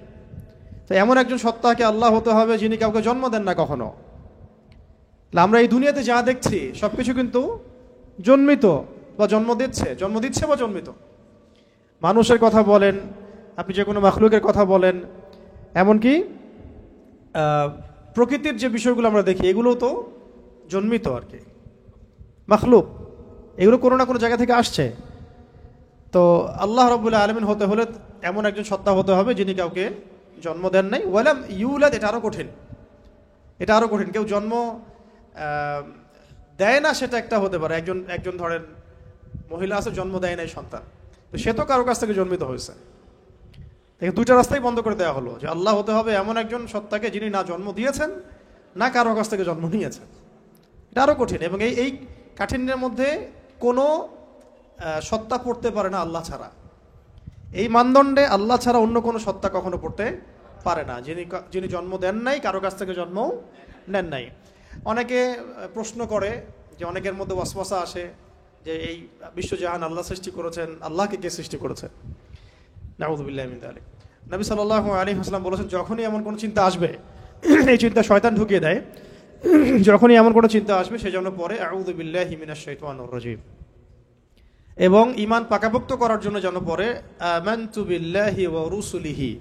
তো এমন একজন সত্তাকে আল্লাহ হতে হবে যিনি কাউকে জন্ম দেন না কখনো। আমরা এই দুনিয়াতে যা দেখছি সবকিছু কিন্তু জন্মিত, বা জন্ম দিচ্ছে বা জন্মিত। মানুষের কথা বলেন, আপনি যে কোনো মাখলুকের কথা বলেন, এমনকি প্রকৃতির যে বিষয়গুলো আমরা দেখি এগুলোও তো জন্মিত আর কি, মাখলুক, এগুলো কোনো না কোনো জায়গা থেকে আসছে। তো আল্লাহ রাব্বুল আলামিন হতে হলে এমন একজন সত্তা হতে হবে যিনি কাউকে জন্ম দেন নাই। ওয়ালাম ইউলাদ, এটা আরও কঠিন। কেউ জন্ম দেয় না সেটা একটা হতে পারে, একজন ধরেন মহিলা আছে জন্ম দেয় নাই সন্তান, তো সে তো কারো কাছ থেকে জন্মিত হয়েছে। দেখে দুইটা রাস্তাই বন্ধ করে দেওয়া হলো, যে আল্লাহ হতে হবে এমন একজন সত্তাকে যিনি না জন্ম দিয়েছেন না কারো কাছ থেকে জন্ম নিয়েছেন। এটা আরও কঠিন, এবং এই কাঠিন্যের মধ্যে কোনো সত্তা পড়তে পারে না আল্লাহ ছাড়া। এই মানদণ্ডে আল্লাহ ছাড়া অন্য কোনো সত্তা কখনো পড়তে পারে না, যিনি জন্ম দেন নাই, কারো কাছ থেকে জন্মও নেন নাই। অনেকে প্রশ্ন করে, যে অনেকের মধ্যে ওয়াসওয়াসা আসে যে এই বিশ্বজাহান আল্লাহ সৃষ্টি করেছেন, আল্লাহকে কে সৃষ্টি করেছেন? নাউযুবিল্লাহি মিন যালিক। নবী সাল্লাল্লাহু আলাইহি ওয়াসাল্লাম বলেছেন, যখনই এমন কোনো চিন্তা আসবে, এই চিন্তা শয়তান ঢুকিয়ে দেয়, যখনই এমন কোনো চিন্তা আসবে সেই জন্য পরে আউযু বিল্লাহি মিনাশ শাইতানির রাজিম, এবং ঈমান পাকাপোক্ত করার জন্য যেন পরে আমানতু বিল্লাহি ওয়া রুসুলিহি,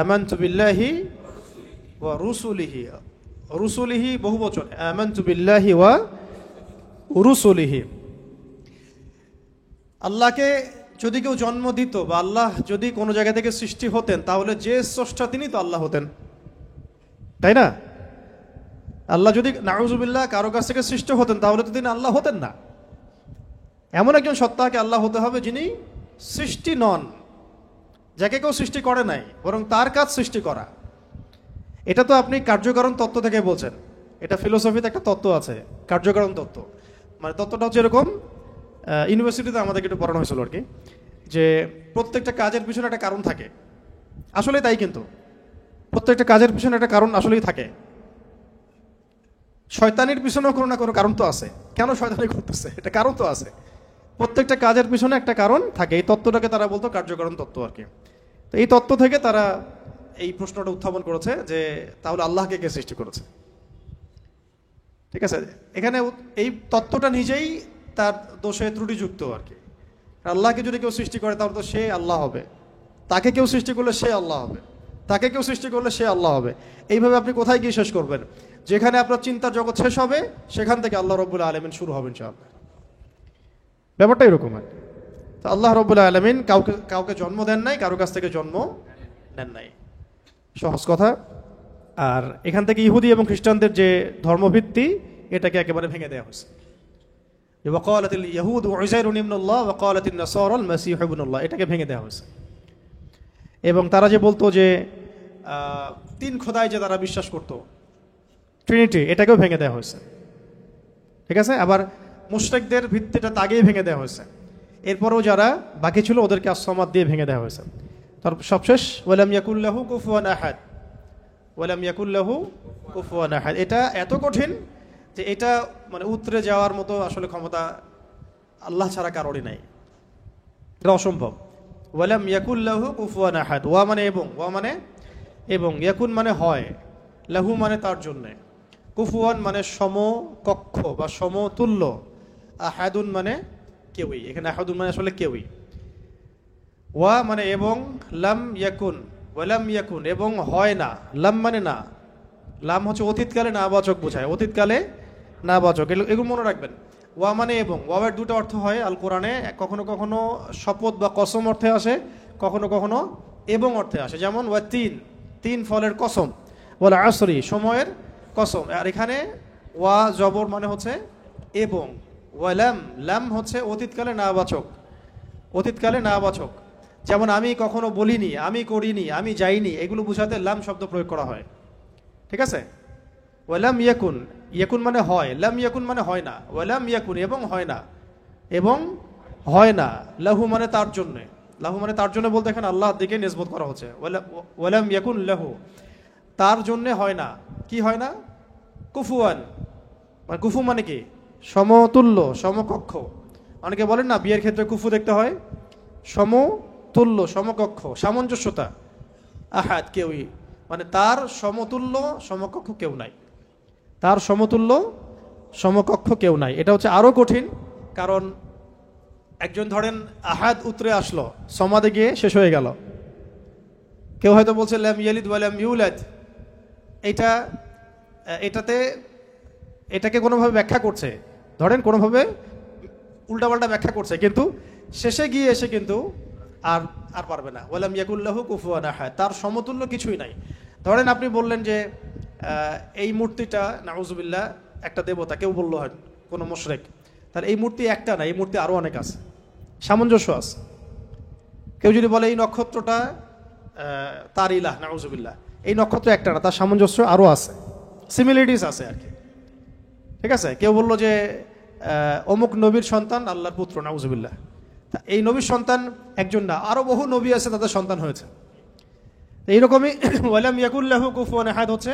আমানতু বিল্লাহি ওয়া রুসুলিহি, রুসুলিহি বহুবচন, আমানতু বিল্লাহি ওয়া রুসুলিহি। আল্লাহকে যদি কেউ জন্ম দিত, বা আল্লাহ যদি কোনো জায়গা থেকে সৃষ্টি হতেন, তাহলে যে স্রষ্টা তিনি তো আল্লাহ হতেন, তাই না? আল্লাহ যদি নাউযুবিল্লাহ কারো কাছ থেকে সৃষ্টি হতেন, তাহলে তো তিনি আল্লাহ হতেন না। এমন একজন সত্তাকে আল্লাহ হতে হবে যিনি সৃষ্টি নন, যাকে কেউ সৃষ্টি করে নাই, বরং তার কাজ সৃষ্টি করা। এটা তো আপনি কার্যকারণ তত্ত্ব থেকে বলছেন, এটা ফিলোসফিতে একটা তত্ত্ব আছে, কার্যকারণ তত্ত্ব। মানে তত্ত্বটা হচ্ছে এরকম, ইউনিভার্সিটিতে আমাদেরকে একটু পড়ানো হয়েছিল আর কি, যে প্রত্যেকটা কাজের পিছনে একটা কারণ থাকে। আসলে তাই, কিন্তু প্রত্যেকটা কাজের পিছনে একটা কারণ আসলেই থাকে। শয়তানির পিছনেও কোনো না কোনো কারণ তো আছে, কেন শয়তানি করতেছে, এটা কারণ তো আছে। প্রত্যেকটা কাজের পিছনে একটা কারণ থাকে। এই তত্ত্বটাকে তারা বলতো কার্যকারণ তত্ত্ব আর কি। তো এই তত্ত্ব থেকে তারা এই প্রশ্নটা উত্থাপন করেছে যে তাহলে আল্লাহকে কে সৃষ্টি করেছে? ঠিক আছে, এখানে এই তত্ত্বটা নিজেই তার দোষে ত্রুটিযুক্ত আর কি। আল্লাহকে যদি কেউ সৃষ্টি করে তাহলে তো সে আল্লাহ হবে, তাকে কেউ সৃষ্টি করলে সে আল্লাহ হবে, তাকে কেউ সৃষ্টি করলে সে আল্লাহ হবে। এইভাবে আপনি কোথায় গিয়ে শেষ করবেন? যেখানে আপনার চিন্তার জগৎ শেষ হবে সেখান থেকে আল্লাহ রাব্বুল আলামিন শুরু হবেন ইনশাআল্লাহ। ব্যাপারটা এরকম আর। তো আল্লাহ রাব্বুল আলামিন কাউকে জন্ম দেন নাই, কারো কাছ থেকে জন্ম নেন নাই, সহজ কথা। আর এখান থেকে ইহুদি এবং খ্রিস্টানদের যে ধর্মভিত্তি, এটাকে একেবারে ভেঙে দেওয়া হয়েছে। ওয়াকালাতিল ইয়াহুদ উযাইরুন ইবনুল্লাহ ওয়াকালাতিন নাসারা আল মাসীহু ইবনুল্লাহ, এটাকে ভেঙে দেওয়া হয়েছে। এবং তারা যে বলতো যে তিন খোদায় যে তারা বিশ্বাস করত, ট্রিনিটি, এটাকেও ভেঙে দেওয়া হয়েছে। ঠিক আছে, আবার মুশরিকদের ভিত্তিটা তাগেই ভেঙে দেওয়া হয়েছে। এরপরেও যারা বাকি ছিল ওদেরকে আসমাদ দিয়ে ভেঙে দেওয়া হয়েছে। তারপর সবশেষ ওয়ালাম ইয়াকুল্লাহু কুফুয়ান আহাদ, ওয়ালাম ইয়াকুল্লাহু কুফুয়ান আহাদ। এটা এত কঠিন যে এটা মানে উতরে যাওয়ার মতো আসলে ক্ষমতা আল্লাহ ছাড়া কারোরই নাই, এটা অসম্ভব। ওয়ালাম ইয়াকুল্লাহু কুফুয়ান আহাদ, ওয়া মানে এবং, ওয়া মানে এবং, ইয়াকুন মানে হয়, লাহু মানে তার জন্যে, কুফুয়ান মানে সমকক্ষ বা সমতুল্য, আহাদুন মানে কেউই। এখানে আহাদুন মানে আসলে কেউই। ওয়া মানে এবং, লাম ইয়াকুন, ওয়ালাম ইয়াকুন এবং হয় না, লাম মানে না, লাম হচ্ছে অতীতকালে না বাচক বোঝায়, অতীতকালে না বাচক, এগুলো মনে রাখবেন। ওয়া মানে এবং, ওয়াবের দুটো অর্থ হয় আল কোরআনে, কখনো কখনো শপথ বা কসম অর্থে আসে, কখনো কখনো এবং অর্থে আসে। যেমন ওয়া তিন ফলের কসম, ওয়াল আসরি সময়ের কসম। আর এখানে ওয়া জবর মানে হচ্ছে এবং, ওয়ালাম লাম হচ্ছে অতীতকালে না বাচক, অতীতকালে না বাচক। যেমন আমি কখনো বলিনি, আমি করিনি, আমি যাইনি, এগুলো বোঝাতে লাম শব্দ প্রয়োগ করা হয়। ঠিক আছে, ওয়ালাম ইয়াকুন, ইয়াকুন মানে হয়, লাম ইয়াকুন মানে হয় না, ওয়ালাম ইয়াকুন এবং হয় না, এবং হয় না, লাহু মানে তার জন্যে, লাহু মানে তার জন্য বলতে এখানে আল্লাহর দিকে নিসবত করা হচ্ছে। ওয়ালাম ইয়াকুন লাহু, তার জন্যে হয় না, কি হয় না? কুফুয়ান, মানে কুফু মানে কি? সমতুল্য, সমকক্ষ। অনেকে বলেন না বিয়ের ক্ষেত্রে কুফু দেখতে হয়, সমতুল্য, সমকক্ষ, সামঞ্জস্যতা। আহাদ কেউই, মানে তার সমতুল্য সমকক্ষ কেউ নাই, তার সমতুল্য সমকক্ষ কেউ নাই। এটা হচ্ছে আরো কঠিন, কারণ একজন ধরেন আহাদ উতরে আসলো, সমাদে গিয়ে শেষ হয়ে গেল। কেউ হয়তো বলছে লাম ইয়ালিদ ওয়া লাম ইউলাদ, এটাকে কোনোভাবে ব্যাখ্যা করছে, ধরেন কোনোভাবে উল্টাপাল্টা ব্যাখ্যা করছে, কিন্তু শেষে গিয়ে এসে কিন্তু আর আর পারবে না। ওয়ালাম ইয়াকুল্লাহু কুফুয়ান আহাদ, তার সমতুল্য কিছুই নাই। ধরেন আপনি বললেন যে এই মূর্তিটা নাউজুবিল্লাহ একটা দেবতা, কেউ বললো হয় কোনো মুশরিক, তাহলে এই মূর্তি একটা না, এই মূর্তি আরও অনেক আছে, সামঞ্জস্য আছে। কেউ যদি বলে এই নক্ষত্রটা তার ইলাহ, নাউজুবিল্লাহ, এই নক্ষত্র একটা না, তার সামঞ্জস্য আরও আছে, সিমিলারিটিস আছে আর কি। ঠিক আছে, কেউ বললো যে অমুক নবীর সন্তান আল্লাহর পুত্র, নাউজুবিল্লাহ, এই নবীর সন্তান একজন না, আরও বহু নবী আছে, তাদের সন্তান হয়েছে। এইরকমই ওয়ালাম ইয়াকুল্লাহু কুফুয়ান আহাদ হচ্ছে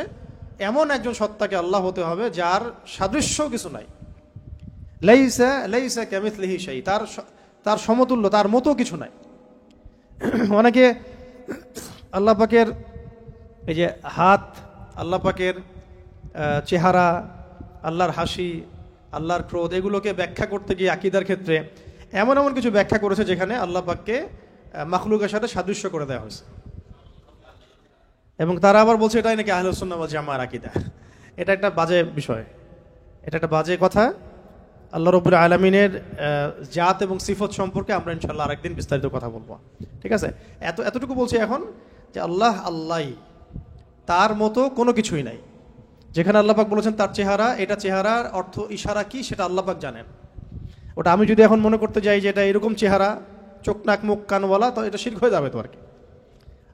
এমন একজন সত্তাকে আল্লাহ হতে হবে যার সাদৃশ্য কিছু নাই। লাইসা লাইসা কামিথলিহি শাই, তার সমতুল্য, তার মতো কিছু নাই। অনেকে আল্লাহ পাকের এই যে হাত, আল্লাহ পাকের চেহারা, আল্লাহর হাসি, আল্লাহর ক্রোধ, এগুলোকে ব্যাখ্যা করতে গিয়ে আকীদার ক্ষেত্রে এমন এমন কিছু ব্যাখ্যা করেছে যেখানে আল্লাহ পাককে মাখলুকের সাথে সাদৃশ্য করে দেওয়া হয়েছে, এবং তারা আবার বলছে এটাই নাকি আহলুস সুন্নাহ ওয়াল জামাআর আকীদা। এটা একটা বাজে বিষয়, এটা একটা বাজে কথা। আল্লাহ রাব্বুল আলামিনের জাত এবং সিফত সম্পর্কে আমরা ইনশাআল্লাহ আরেকদিন বিস্তারিত কথা বলবো। ঠিক আছে, এতটুকু বলছি এখন যে আল্লাহ আল্লাহই, তার মতো কোনো কিছুই নাই। যেখানে আল্লাহ পাক বলেছেন তার চেহারা, এটা চেহারার অর্থ ইশারা কি সেটা আল্লাহ পাক জানেন। ওটা আমি যদি এখন মনে করতে যাই যে এটা এরকম চেহারা, চোখ নাক মুখ কানওয়ালা, তো এটা শিরক হয়ে যাবে তো আর কি।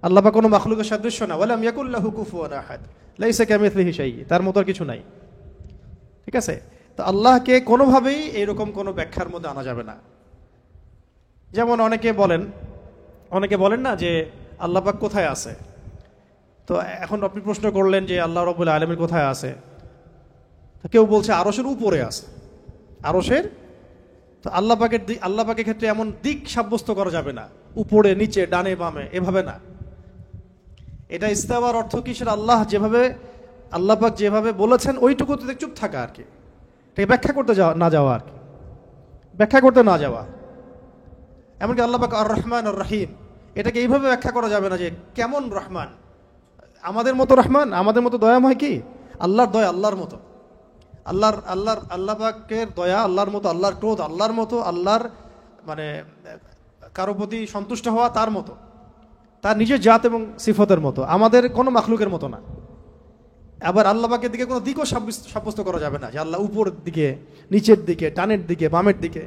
আল্লাহ পাক কোনো মাখলুকের সাদৃশ্য না, ওয়ালাম ইয়াকুল্লাহু কুফুয়ান আহাদ, লাইসা কামিথলিহি শাই, তার মতো আর কিছু নাই। ঠিক আছে, তো আল্লাহকে কোনোভাবেই এইরকম কোনো ব্যাখ্যার মধ্যে আনা যাবে না। যেমন অনেকে বলেন না যে আল্লাহ পাক কোথায় আছে। তো এখন আপনি প্রশ্ন করলেন যে আল্লাহ রাব্বুল আলামিন কোথায় আছে, তো কেউ বলছে আরশের উপরে আছে, আরশের। তো আল্লাহ পাকের ক্ষেত্রে এমন দিক সাব্যস্ত করা যাবে না, উপরে নিচে ডানে বামে, এভাবে না। এটা ইস্তাওয়ার অর্থ কি, সেটা আল্লাহ পাক যেভাবে বলেছেন ওইটুকুতে চুপ থাকা আর কি, এটাকে ব্যাখ্যা করতে না যাওয়া। এমনকি আল্লাহ পাক আর রহমান আর রহিম, এটাকে এইভাবে ব্যাখ্যা করা যাবে না যে কেমন রহমান, আমাদের মতো রহমান, আমাদের মতো দয়াময় কি? আল্লাহর দয়া আল্লাহর মতো, আল্লাহ পাকের দয়া আল্লাহর মতো, আল্লাহর ক্রোধ আল্লাহর মতো, আল্লাহর মানে কারো প্রতি সন্তুষ্ট হওয়া তার মতো, তার নিজের জাত এবং সিফতের মতো, আমাদের কোনো মাখলুকের মতো না। আবার আল্লাহ পাকের দিকে কোনো দিকও সাব্যস্ত করা যাবে না যে আল্লাহ উপরের দিকে, নিচের দিকে, ডানের দিকে, বামের দিকে।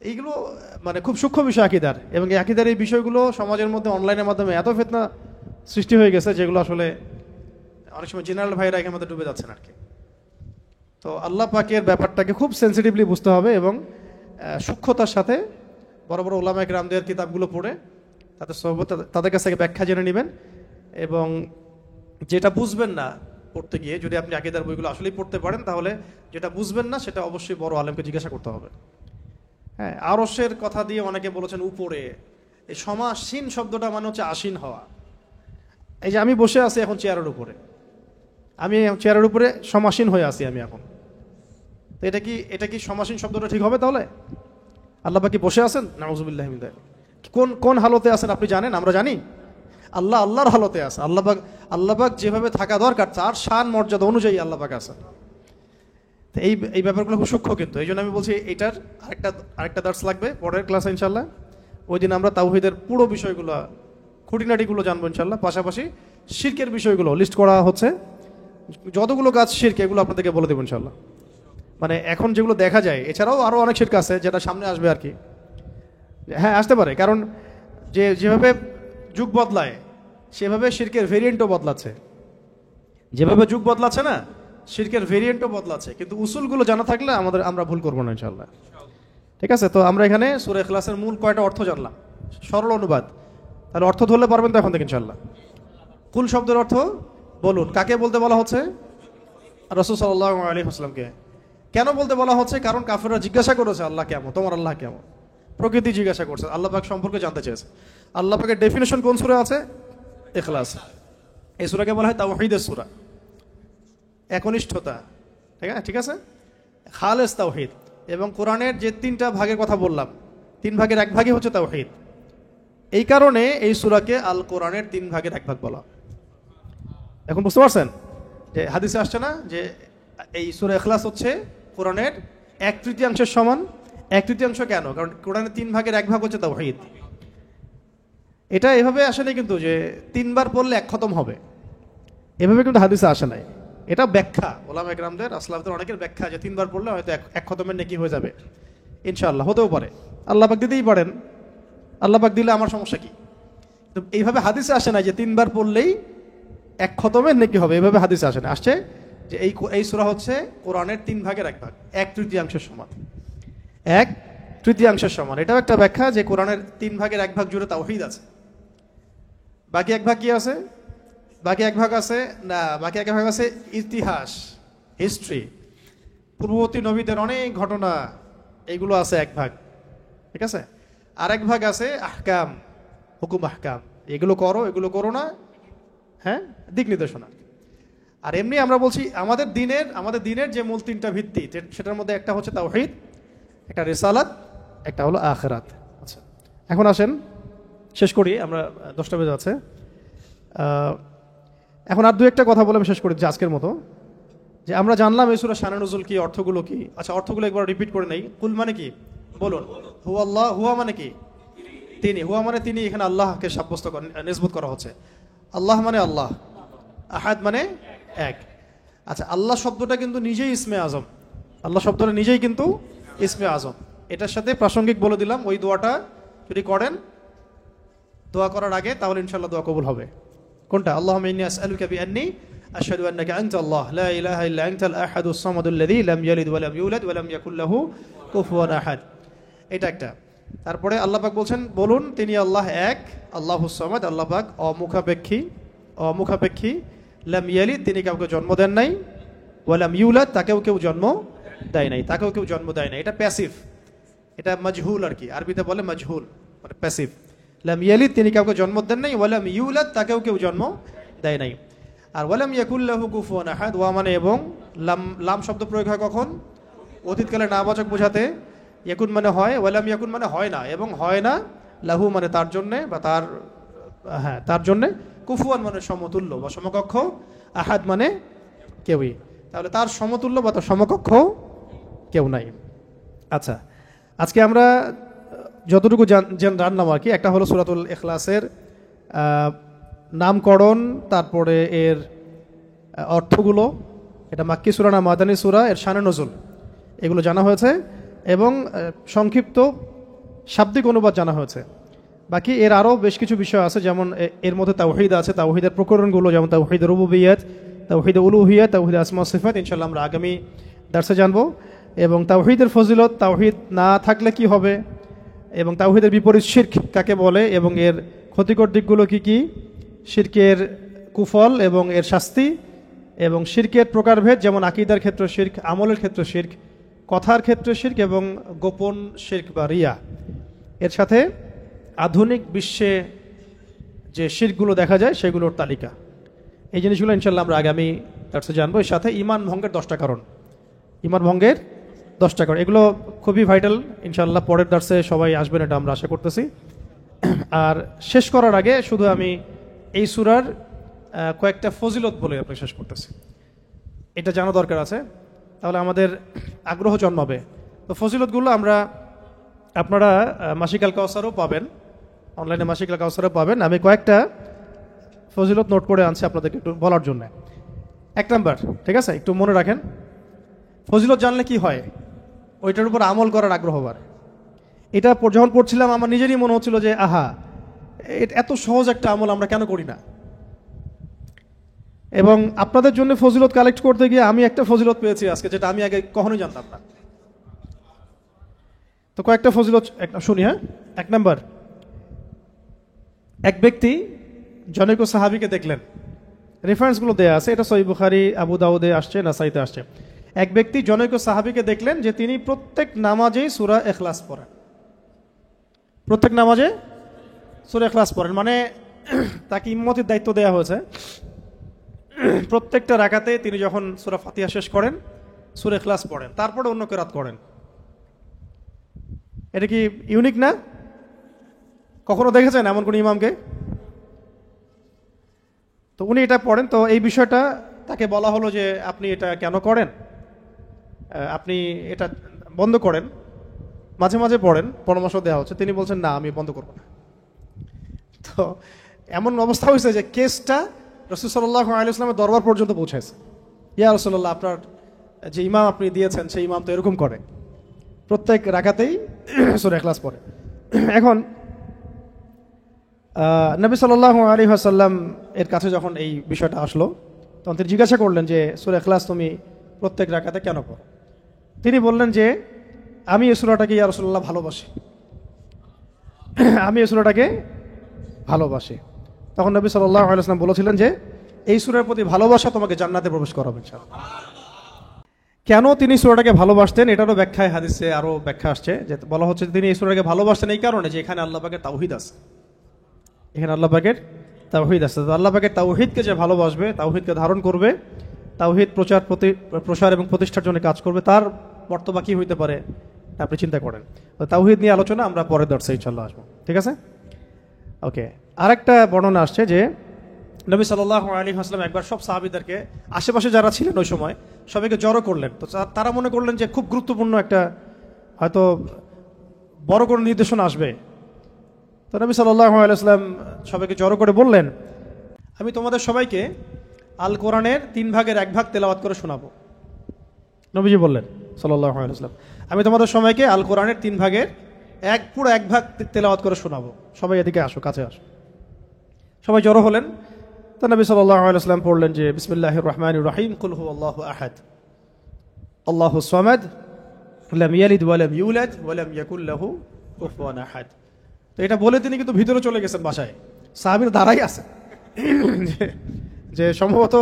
এইগুলো মানে খুব সূক্ষ্ম বিষয় আকীদার, এবং এই আকীদার এই বিষয়গুলো সমাজের মধ্যে অনলাইনের মাধ্যমে এত ফিতনা সৃষ্টি হয়ে গেছে যেগুলো আসলে অনেক সময় জেনারেল ভাইরা এখানে মধ্যে ডুবে যাচ্ছেন আর কি। তো আল্লাহ পাকের ব্যাপারটাকে খুব সেন্সিটিভলি বুঝতে হবে এবং সূক্ষ্মতার সাথে বড় বড় উলামায়ে কেরামদের কিতাবগুলো পড়ে তাদের কাছ থেকে ব্যাখ্যা জেনে নেবেন। এবং যেটা বুঝবেন না পড়তে গিয়ে, যদি আপনি আকীদার বইগুলো আসলেই পড়তে পারেন, তাহলে যেটা বুঝবেন না সেটা অবশ্যই বড় আলেমকে জিজ্ঞাসা করতে হবে। হ্যাঁ, আরশের কথা দিয়ে অনেকে বলেছেন উপরে, এই সমাসীন শব্দটা মানে হচ্ছে আসীন হওয়া। এই যে আমি বসে আছি এখন চেয়ারের উপরে সমাসীন হয়ে আছি আমি এখন, তো এটা কি সমাসীন শব্দটা ঠিক হবে? তাহলে আল্লাহ পাক কি বসে আছেন? নাউজুবিল্লাহ মিন যালিক। কোন হালতে আছেন আপনি জানেন? আমরা জানি। আল্লাহর হালতে আছে। আল্লাহ পাক যেভাবে থাকা দরকার তার শান মর্যাদা অনুযায়ী আল্লাহ পাক আছেন। তো এই ব্যাপারগুলো খুব সূক্ষ্ম, কিন্তু এই জন্য আমি বলছি এটার আরেকটা দার্স লাগবে পরের ক্লাসে ইনশাল্লাহ। ওই দিন আমরা তাওহীদের পুরো বিষয়গুলো, খুঁটিনাটিগুলো জানবো ইনশাল্লাহ। পাশাপাশি শিরকের বিষয়গুলো লিস্ট করা হচ্ছে, যতগুলো কাজ শিরক এগুলো আপনাদেরকে বলে দেবো ইনশাল্লাহ। মানে এখন যেগুলো দেখা যায়, এছাড়াও আরও অনেক শিরক আছে যেটা সামনে আসবে আর কি। হ্যাঁ, আসতে পারে, কারণ যেভাবে যুগ বদলায় সেভাবে শিরকের ভেরিয়েন্টও বদলাচ্ছে। যেভাবে যুগ বদলাচ্ছে না, শিরকের ভেরিয়েন্টও বদলাচ্ছে, কিন্তু উসুলগুলো জানা থাকলে আমরা ভুল করবো না ইনশাল্লাহ। ঠিক আছে, তো আমরা এখানে সূরা ইখলাসের মূল কয়টা অর্থ জানলাম, সরল অনুবাদ। তাহলে অর্থ ধরলে পারবেন তো এখন থেকে ইনশাল্লাহ। কুল শব্দের অর্থ বলুন, কাকে বলতে বলা হচ্ছে? রাসূল সাল্লাল্লাহু আলাইহি ওয়াসাল্লামকে। কেন বলতে বলা হচ্ছে? কারণ কাফেররা জিজ্ঞাসা করেছে আল্লাহ কেমন, তোমার আল্লাহ কেমন, প্রকৃতি জিজ্ঞাসা করছে, আল্লাহ পাক সম্পর্কে জানতে চেয়েছে। আল্লাহ পাকের ডেফিনেশন কোন সূরা আছে? ইখলাস। এই সূরাকে বলা হয় তাওহীদের সূরা, একনিষ্ঠতা। ঠিক আছে, খালেস তাওহীদ। এবং কোরআনের যে 3টা ভাগের কথা বললাম, 3 ভাগের 1 ভাগই হচ্ছে তাওহীদ। এই কারণে এই সূরাকে আল কোরআনের 3 ভাগের 1 ভাগ বলা। এখন বুঝতে পারছেন যে হাদিসে আসছে না যে এই সূরা ইখলাস হচ্ছে কোরআনের 1/3 সমান। 1/3 কেন? কারণ কোরআনের 3 ভাগের 1 ভাগ হচ্ছে তাওহীদ। এটা এভাবে আসে নাই কিন্তু যে 3 বার পড়লে 1 খতম হবে, এভাবে কিন্তু হাদিসে আসে নাই। এটা ব্যাখ্যা, ওলামা ইকরামদের আসলাফদের অনেকের ব্যাখ্যা যে 3 বার পড়লে হয়তো 1 খতমের নেকি হয়ে যাবে। ইনশাআল্লাহ হতেও পারে, আল্লাহ পাক দিতেই পারেন, আল্লাহ পাক দিলে আমার সমস্যা কি? তো এইভাবে হাদিসে আসে না যে 3 বার পড়লেই 1 খতমের নেকি হবে, এভাবে হাদিসে আসে না। আসছে যে এই সূরা হচ্ছে কোরআনের 3 ভাগের 1 ভাগ, 1/3 সমান, 1/3 সমান। এটাও একটা ব্যাখ্যা যে কোরআনের 3 ভাগের 1 ভাগ জুড়ে তাওহীদ আছে। বাকি 1 ভাগ কি আছে? বাকি 1 ভাগ আছে না, বাকি 1 ভাগ আছে ইতিহাস, হিস্ট্রি, পূর্ববর্তী নবীদের অনেক ঘটনা, এইগুলো আছে 1 ভাগ, ঠিক আছে। আর 1 ভাগ আছে আহকাম, হুকুম আহকাম, এগুলো করো এগুলো করো না, হ্যাঁ, দিক নির্দেশনা। আর এমনি আমরা বলছি আমাদের দিনের যে মূল 3টা ভিত্তি, সেটার মধ্যে একটা হচ্ছে তাওহীদ, একটা রিসালাত, একটা হলো আখিরাত। আচ্ছা, এখন আসেন শেষ করি, আমরা 10টা বেজে আছে। এখন আর 2-1টা কথা বলে আমি শেষ করি যে আজকের মতো, যে আমরা জানলাম এই সূরা শানে নুজুল কি, অর্থগুলো কি। আচ্ছা, অর্থগুলো একবার রিপিট করে নেই। কুল মানে কি বলুন? হুয়া আল্লাহ, হুয়া মানে কি? তিনি, হুয়া মানে তিনি, এখানে আল্লাহকে সাব্যস্ত নিসবত করা হচ্ছে। আল্লাহ মানে আল্লাহ, আহাদ মানে এক। আচ্ছা, আল্লাহ শব্দটা কিন্তু নিজেই ইসমে আজম, আল্লাহ শব্দটা নিজেই কিন্তু ইসমে আজম। এটার সাথে প্রাসঙ্গিক বলে দিলাম, ওই দোয়াটা যদি করেন দোয়া করার আগে, তাহলে ইনশাআল্লাহ দোয়া কবুল হবে। কোনটা? আল্লাহুম্মা ইন্নী আসআলুকা বিআন্নী আশহাদু আন্নাকা আনতা আল্লাহ লা ইলাহা ইল্লা আনতাল আহাদুস সামাদুল্লাযী লাম ইয়ালিদ ওয়া লাম ইউলাদ ওয়া লাম ইয়াকুল লাহু কুফুয়ান আহাদ। এটা একটা। তারপরে আল্লাহ পাক বলছেন, বলুন তিনি আল্লাহ এক, আল্লাহুস সামাদ, আল্লাহ পাক অমুখাপেক্ষী, লাম ইয়ালিদ তিনি কাউকে জন্ম দেন নাই, ওয়া লাম ইউলাদ তাকেও কেউ জন্ম দেয় নাই, তাকেও কেউ জন্ম দেয় নাই। এটা প্যাসিভ, এটা মাজহুল আর কি, আরবিতে বলে মাজহুল, মানে প্যাসিভ। লাম ইয়ালিদ তিনি কাউকে জন্ম দেন নাই, ওয়া লাম ইউলাদ তাকেও কেউ জন্ম দেয় নাই। আর ওয়া লাম ইয়াকুল লাহু কুফুয়ান আহাদ, ওয়া মানে এবং, লাম শব্দ প্রয়োগ হয় কখন? অতীতকালে নাবাচক বোঝাতে। ইয়াকুন মানে হয়, ওয়া লাম ইয়াকুন মানে হয় না, এবং হয় না, লাহু মানে তার জন্য বা তার জন্য, কুফুয়ান মানে সমতুল্য বা সমকক্ষ, আহাদ মানে কেউই। তাহলে তার সমতুল্য বা তার সমকক্ষ কেউ নাই। আচ্ছা, আজকে আমরা যতটুকু জানলাম আর কি, একটা হলো সূরাতুল ইখলাসের নামকরণ, তারপরে এর অর্থগুলো, এটা মাক্কি সূরা না মাদানী সূরা, এর শানে নজুল, এগুলো জানা হয়েছে, এবং সংক্ষিপ্ত শাব্দিক অনুবাদ জানা হয়েছে। বাকি এর আরও বেশ কিছু বিষয় আছে, যেমন এর মধ্যে তাওহীদ আছে, তাওহীদের প্রকরণগুলো, যেমন তাওহীদ রুবুবিয়্যাত, তাওহীদ উলুহিয়্যাত, তাওহীদ আসমা সিফাত, ইনশাআল্লাহ আমরা আগামী দার্সে জানবো। এবং তাওহীদের ফজিলত, তাওহীদ না থাকলে কি হবে, এবং তাওহীদের বিপরীত শিরক কাকে বলে, এবং এর ক্ষতিকর দিকগুলো কি কি, শিরকের কুফল এবং এর শাস্তি, এবং শিরকের প্রকারভেদ, যেমন আকীদার ক্ষেত্রে শিরক, আমলের ক্ষেত্রে শিরক, কথার ক্ষেত্রে শিরক, এবং গোপন শিরক বা রিয়া। এর সাথে আধুনিক বিশ্বে যে শিরকগুলো দেখা যায় সেগুলোর তালিকা। এই জিনিসগুলো ইনশাআল্লাহ আমরা আগামী দার্সে জানবো। এর সাথে ঈমান ভঙ্গের 10টা কারণ, ঈমান ভঙ্গের 10টা কারণ, এগুলো খুবই ভাইটাল। ইনশাআল্লাহ পরের দার্সে সবাই আসবেন, এটা আমরা আশা করতেছি। আর শেষ করার আগে শুধু আমি এই সূরার কয়েকটা ফজিলত বলে আপনাকে শেষ করতেছি, এটা জানা দরকার আছে, তাহলে আমাদের আগ্রহ জন্মাবে। তো ফজিলতগুলো আপনারা মাসিক আল কাউসারও পাবেন, অনলাইনে মাসিক আল কাউসারও পাবেন। আমি কয়েকটা ফজিলত নোট করে আনছি আপনাদেরকে একটু বলার জন্য। 1 নাম্বার, ঠিক আছে, একটু মনে রাখেন, ফজিলত জানলে কি হয়, ওইটার উপর আমল করার আগ্রহ বাড়ে। এটা যখন পড়ছিলাম আমার নিজেরই মনে হচ্ছিল যে আহা, এত সহজ একটা আমল আমরা কেন করি না। এবং আপনাদের জন্য ফজিলত কালেক্ট করতে গিয়ে আমি একটা ফজিলত পেয়েছি আজকে, যেটা আমি আগে কখনোই জানতাম না। তো কয়েকটা ফজিলত শুনি। হ্যাঁ, 1 নাম্বার, এক ব্যক্তি জনৈক সাহাবীকে দেখলেন, রেফারেন্সগুলো দেয়া আছে, এটা সহিহ বুখারী, আবু দাউদে আসছে, নাসাইতে আসছে। এক ব্যক্তি জনৈক সাহাবীকে দেখলেন যে তিনি প্রত্যেক নামাজেই সূরা ইখলাস পড়েন, প্রত্যেক নামাজে সূরা ইখলাস পড়েন, মানে তাকে ইম্মতের দায়িত্ব দেওয়া হয়েছে। প্রত্যেকটা রাকাতে তিনি যখন সূরা ফাতিহা শেষ করেন, সূরা ইখলাস পড়েন, তারপরে অন্য কিরাত করেন। এটা কি ইউনিক না? কখনো দেখেছেন এমন কোন ইমামকে? তো উনি এটা পড়েন, তো এই বিষয়টা তাকে বলা হলো যে আপনি এটা কেন করেন, আপনি এটা বন্ধ করেন, মাঝে মাঝে পড়েন, পরামর্শ দেওয়া হচ্ছে। তিনি বলছেন না, আমি বন্ধ করব না। তো এমন অবস্থা হয়েছে যে কেসটা রাসূল সাল্লাল্লাহু আলাইহি ওয়াসাল্লামের দরবার পর্যন্ত পৌঁছেছে। ইয়া রাসূলুল্লাহ, আপনার যে ইমাম আপনি দিয়েছেন সেই ইমাম তো এরকম করে, প্রত্যেক রাকাতেই সূরা ইখলাস পড়ে। এখন নবী সাল্লাল্লাহু আলাইহি ওয়াসাল্লাম এর কাছে যখন এই বিষয়টা আসলো, তখন তিনি জিজ্ঞাসা করলেন যে সূরা ইখলাস তুমি প্রত্যেক রাকাতে কেন পড়ো? তিনি বললেন যে আমি এই সূরাটাকে ইয়া রাসূলুল্লাহ ভালোবাসি, আমি এই সূরাটাকে ভালোবাসি। তখন নবী সাল্লাল্লাহু আলাইহি ওয়াসাল্লাম বলেছিলেন যে এই সূরার প্রতি ভালোবাসা তোমাকে জান্নাতে প্রবেশ করাবে ইনশাআল্লাহ। কেন তিনি সূরাটাকে ভালোবাসতেন এটারও ব্যাখ্যায় হাদিসে আরো ব্যাখ্যা আসছে, যে বলা হচ্ছে তিনি এই সূরাটাকে ভালোবাসতেন এই কারণে যে এখানে আল্লাহ পাকের তাওহীদ আছে, এখানে আল্লাহ পাকের তাওহীদ আছে। তো আল্লাহ পাকের তাওহীদকে যে ভালোবাসবে, তাওহীদকে ধারণ করবে, তাওহীদ প্রসার এবং প্রতিষ্ঠার জন্য কাজ করবে, তার বর্তমান কি হইতে পারে আপনি চিন্তা করেন। তো তাওহীদ নিয়ে আলোচনা আমরা পরের দর্শে ইনশাআল্লাহ আসবো, ঠিক আছে? ওকে, আরেকটা বর্ণনা আসছে যে নবী সাল্লাল্লাহু আলাইহি ওয়াসাল্লাম একবার সব সাহাবীদেরকে, আশেপাশে যারা ছিলেন ওই সময়, সবাইকে জড়ো করলেন। তো তারা মনে করলেন যে খুব গুরুত্বপূর্ণ একটা হয়তো বড় কোনো নির্দেশনা আসবে। তো নবী সাল্লাল্লাহু আলাইহি ওয়াসাল্লাম সবাইকে জড়ো করে বললেন, আমি তোমাদের সবাইকে আল কোরআনের 3 ভাগের 1 ভাগ তেলাওয়াত করে শোনাবো। নবীজি বললেন সাল্লাল্লাহু আলাইহি ওয়াসাল্লাম, আমি তোমাদের সবাইকে আল কোরআনের 3 ভাগের পুরো 1 ভাগ তেলাওয়াত করে শোনাবো, সবাই এদিকে আসো, কাছে আসো। সবাই জড়ো হলেন। তো নবী সাল্লাল্লাহু আলাইহি ওয়াসাল্লাম পড়লেন যে বিসমিল্লাহির রহমানির রহিম, কুল হুয়াল্লাহু আহাদ, আল্লাহুস সামাদ, লাম ইয়ালিদ ওয়া লাম ইউলাদ ওয়া লাম ইয়াকুল লাহু কুফুয়ান আহাদ। তো এটা বলে তিনি কিন্তু ভিতরে চলে গেছেন বাসায়, সাহাবীরা দাঁড়াই আছে যে সম্ভবত